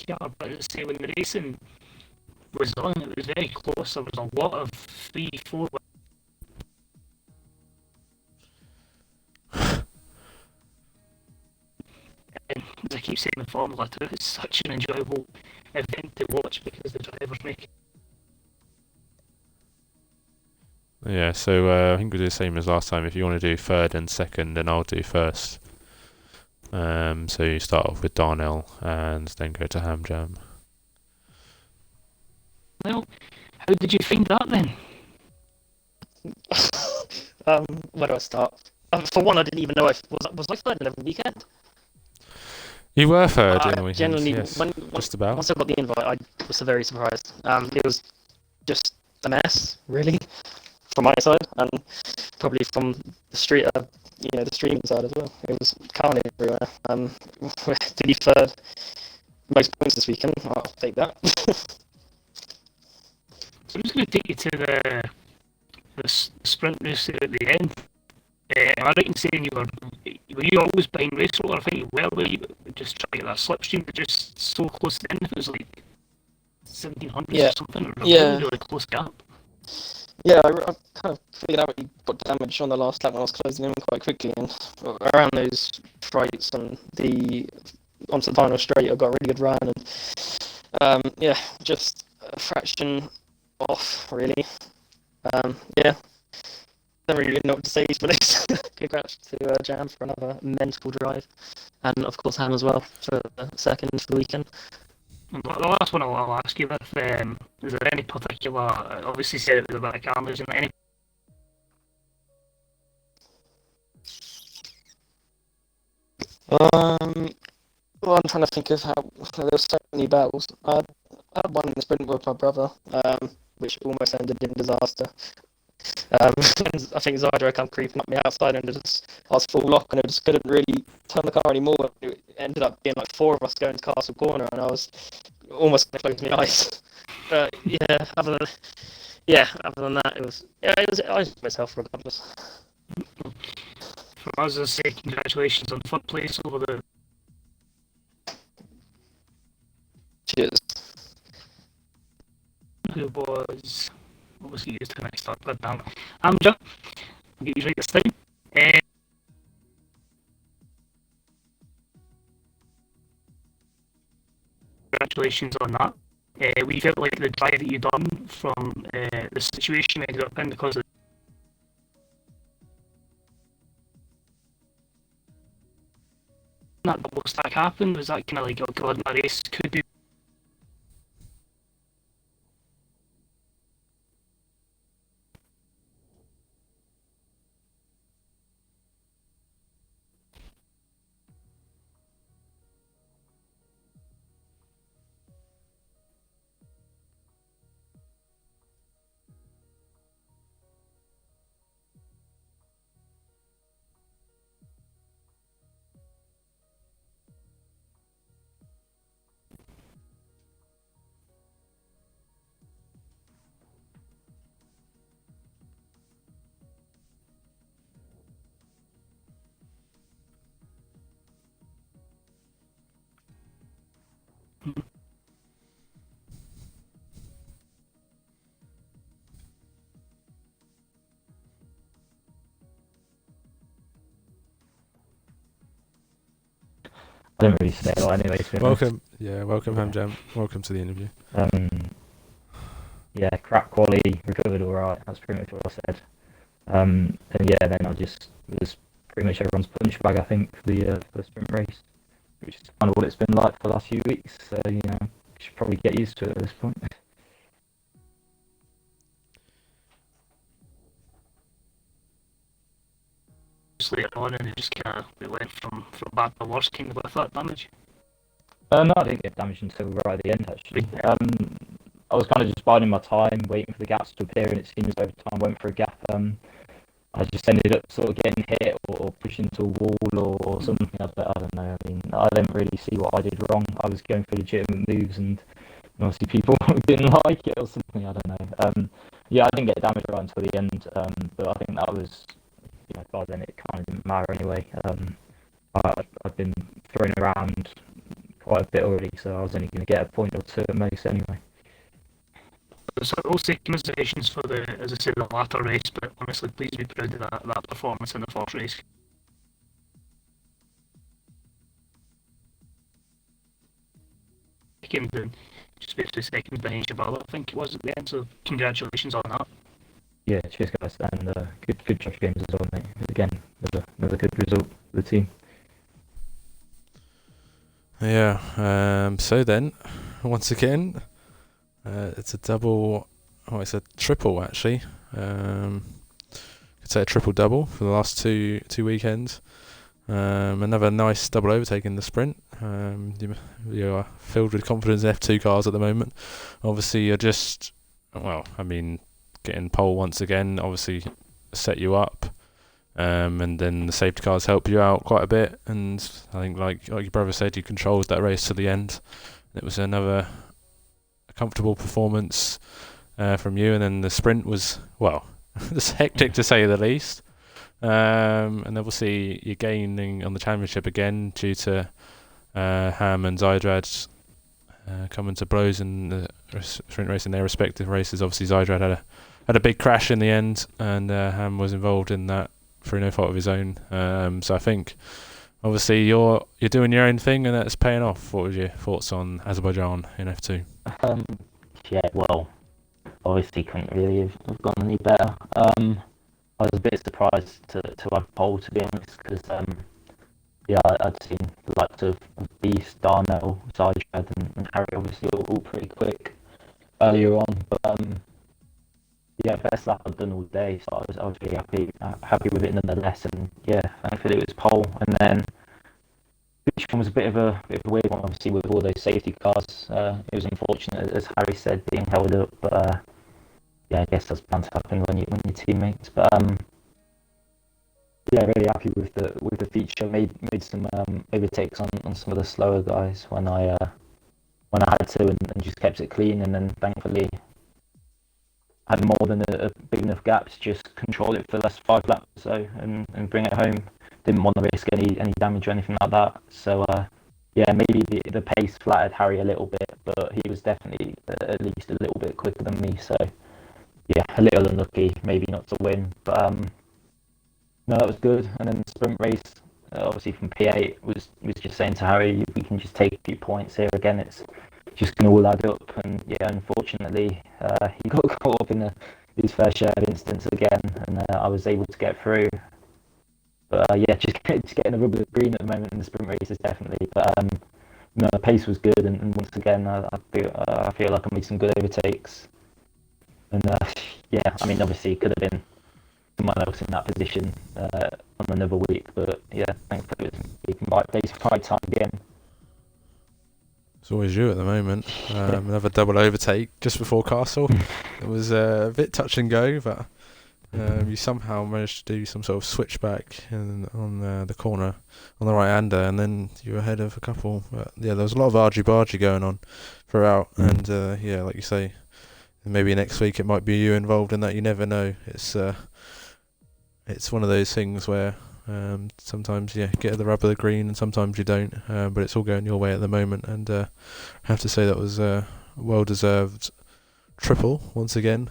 [SPEAKER 1] car, but as I say, when the racing was on, it was very close. There was a lot of 3-4. And as I keep saying in Formula 2, it's such an enjoyable event to watch because the drivers make it.
[SPEAKER 2] Yeah, so I think we'll do the same as last time. If you want to do third and second, then I'll do first. So you start off with Darnell and then go to Ham Jam.
[SPEAKER 1] Well, how did you find that then?
[SPEAKER 3] Where do I start? For one, I didn't even know was I third in every weekend.
[SPEAKER 2] You were third in the weekend,
[SPEAKER 3] Generally,
[SPEAKER 2] yes, just about.
[SPEAKER 3] Once I got the invite, I was very surprised. It was just a mess, really, from my side, and probably from the street, the streaming side as well. It was carnage everywhere. To be third, most points this weekend, I'll take that.
[SPEAKER 1] So I'm just going to take you to the sprint race there at the end. Am I right in saying were you always behind race roller? I think you were you just trying to get that slipstream, but just so close to the end, it was like 1700 or something, or a really close gap.
[SPEAKER 3] Yeah, I kind of figured out he got damage on the last lap when I was closing in quite quickly, and around those straights and onto the final straight, I got a really good run, and just a fraction off, really. Don't really know what to say for this. Congrats to Jam for another mental drive, and of course Ham as well for the second for the weekend.
[SPEAKER 1] The last one I'll ask you with, is there any particular, obviously said it was about cameras, and any
[SPEAKER 3] well, I'm trying to think of how there were so many battles. I had one in the sprint with my brother, which almost ended in disaster. I think Zyra come creeping up me outside, and I was full lock, and I just couldn't really turn the car anymore. It ended up being like 4 of us going to Castle Corner, and I was almost going to close my eyes. But yeah, yeah, other than that, I was myself regardless.
[SPEAKER 1] For us, I say congratulations on third place over the.
[SPEAKER 3] Cheers.
[SPEAKER 1] Who was. What was he used to next up? God damn it. Amja. I'll get you right this time. Congratulations on that. We felt like the drive that you done from the situation we ended up in because of that double stack happened. Was that kind of like, oh god, my race could be.
[SPEAKER 4] I don't really say a lot anyway.
[SPEAKER 2] Welcome, Hamjam. Welcome to the interview.
[SPEAKER 4] Yeah, crap quality, recovered all right. That's pretty much what I said. And yeah, then I just was pretty much everyone's punch bag, I think, for the sprint race, which is kind of what it's been like for the last few weeks. So you should probably get used to it at this point.
[SPEAKER 1] Just later on, and it just kind of went from bad to worse, kind of with that damage.
[SPEAKER 4] No, I didn't get damaged until right at the end, actually. I was kind of just biding my time, waiting for the gaps to appear, and it seems over time went for a gap. I just ended up sort of getting hit or pushed into a wall or something. I don't know. I mean, I didn't really see what I did wrong. I was going for legitimate moves, and obviously people didn't like it or something. I don't know. Yeah, I didn't get damaged right until the end, but I think that was, by then it kind of didn't matter anyway. I've been thrown around quite a bit already, so I was only going to get a point or two at most anyway.
[SPEAKER 1] So I'll say commiserations for as I said, the latter race, but honestly, please be proud of that performance in the first race. Second, and just about 2 seconds behind Shabala, I think it was at the end, so congratulations on that.
[SPEAKER 4] Yeah, cheers guys, and good Josh games as well, mate. Again, another good result for the team.
[SPEAKER 2] Yeah, so then, once again, it's a double, it's a triple actually. Could say a triple-double for the last two weekends. Another nice double overtake in the sprint. You are filled with confidence in F2 cars at the moment. Obviously, you're just, getting pole once again, obviously set you up. And then the safety cars help you out quite a bit. And I think, like your brother said, you controlled that race to the end. It was another comfortable performance from you. And then the sprint was, it's hectic to say the least. And obviously you're gaining on the championship again due to Ham and Zydrad coming to blows in the sprint race in their respective races. Obviously Zydrad had a big crash in the end, and Ham was involved in that through no fault of his own. So I think obviously you're doing your own thing, and that's paying off. What was your thoughts on Azerbaijan in F2?
[SPEAKER 4] Yeah, well, obviously couldn't really have gone any better. I was a bit surprised to have pole, to be honest, because I'd seen the likes of Beast, Darnell, Zydrad and Harry obviously all pretty quick earlier on, but best lap I'd done all day, so I was really happy with it nonetheless, and thankfully it was pole. And then which one was a bit of a weird one, obviously, with all those safety cars. It was unfortunate, as Harry said, being held up, but I guess that's bound to happen when your teammates. But really happy with the feature. Made some overtakes on some of the slower guys when I had to, and just kept it clean. And then thankfully had more than a big enough gap to just control it for the last 5 laps or so and bring it home. Didn't want to risk any damage or anything like that. So yeah, maybe the pace flattered Harry a little bit, but he was definitely at least a little bit quicker than me. So yeah, a little unlucky, maybe not to win, but no, that was good. And then the sprint race, obviously from P8, was just saying to Harry, if we can just take a few points here again, it's just going to all add up. And yeah, unfortunately, he got caught up in his fair share of incidents again, and I was able to get through. But yeah, just getting a rubber green at the moment in the sprint races definitely. But no, the pace was good, and once again, I feel like I made some good overtakes. And yeah, I mean, obviously, it could have been someone else in that position on another week, but yeah, thankfully it was in the right place, right time again.
[SPEAKER 2] It's always you at the moment. Another double overtake just before Castle. It was a bit touch and go, but you somehow managed to do some sort of switchback on the corner on the right hander, and then you were ahead of a couple. But yeah, there was a lot of argy-bargy going on throughout, and yeah, like you say, maybe next week it might be you involved in that. You never know. It's one of those things where sometimes you get the rubber the green and sometimes you don't, but it's all going your way at the moment, and I have to say that was a well-deserved triple once again.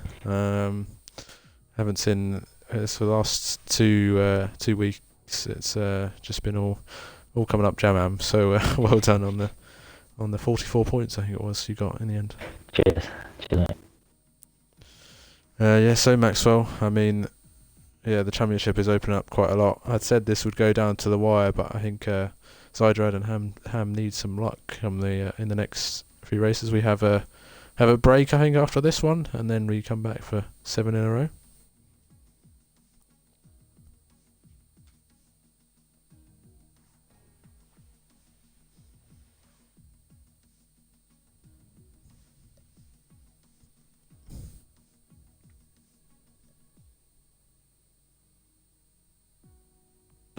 [SPEAKER 2] Haven't seen it's for the last 2 weeks. It's just been all coming up jam-am. So well done on the 44 points I think it was you got in the end.
[SPEAKER 4] Cheers, mate.
[SPEAKER 2] Yeah, so Maxwell, I mean, yeah, the championship is opening up quite a lot. I'd said this would go down to the wire, but I think Zydrad and Ham need some luck in the next few races. We have a break, I think, after this one, and then we come back for 7 in a row.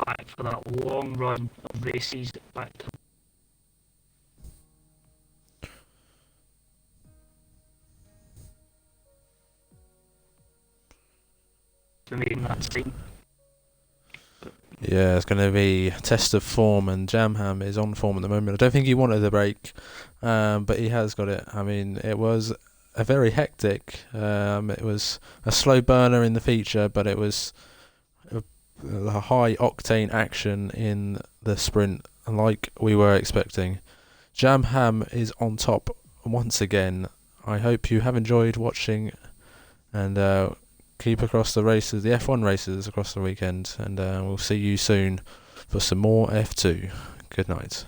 [SPEAKER 1] Back for that long run of races back to remain that same.
[SPEAKER 2] Yeah, it's going to be a test of form, and Jamham is on form at the moment. I don't think he wanted the break, but he has got it. I mean, it was a very hectic. It was a slow burner in the feature, but it was a high octane action in the sprint, like we were expecting. Jamham is on top once again. I hope you have enjoyed watching, and keep across the races, the F1 races across the weekend, and we'll see you soon for some more F2. Good night.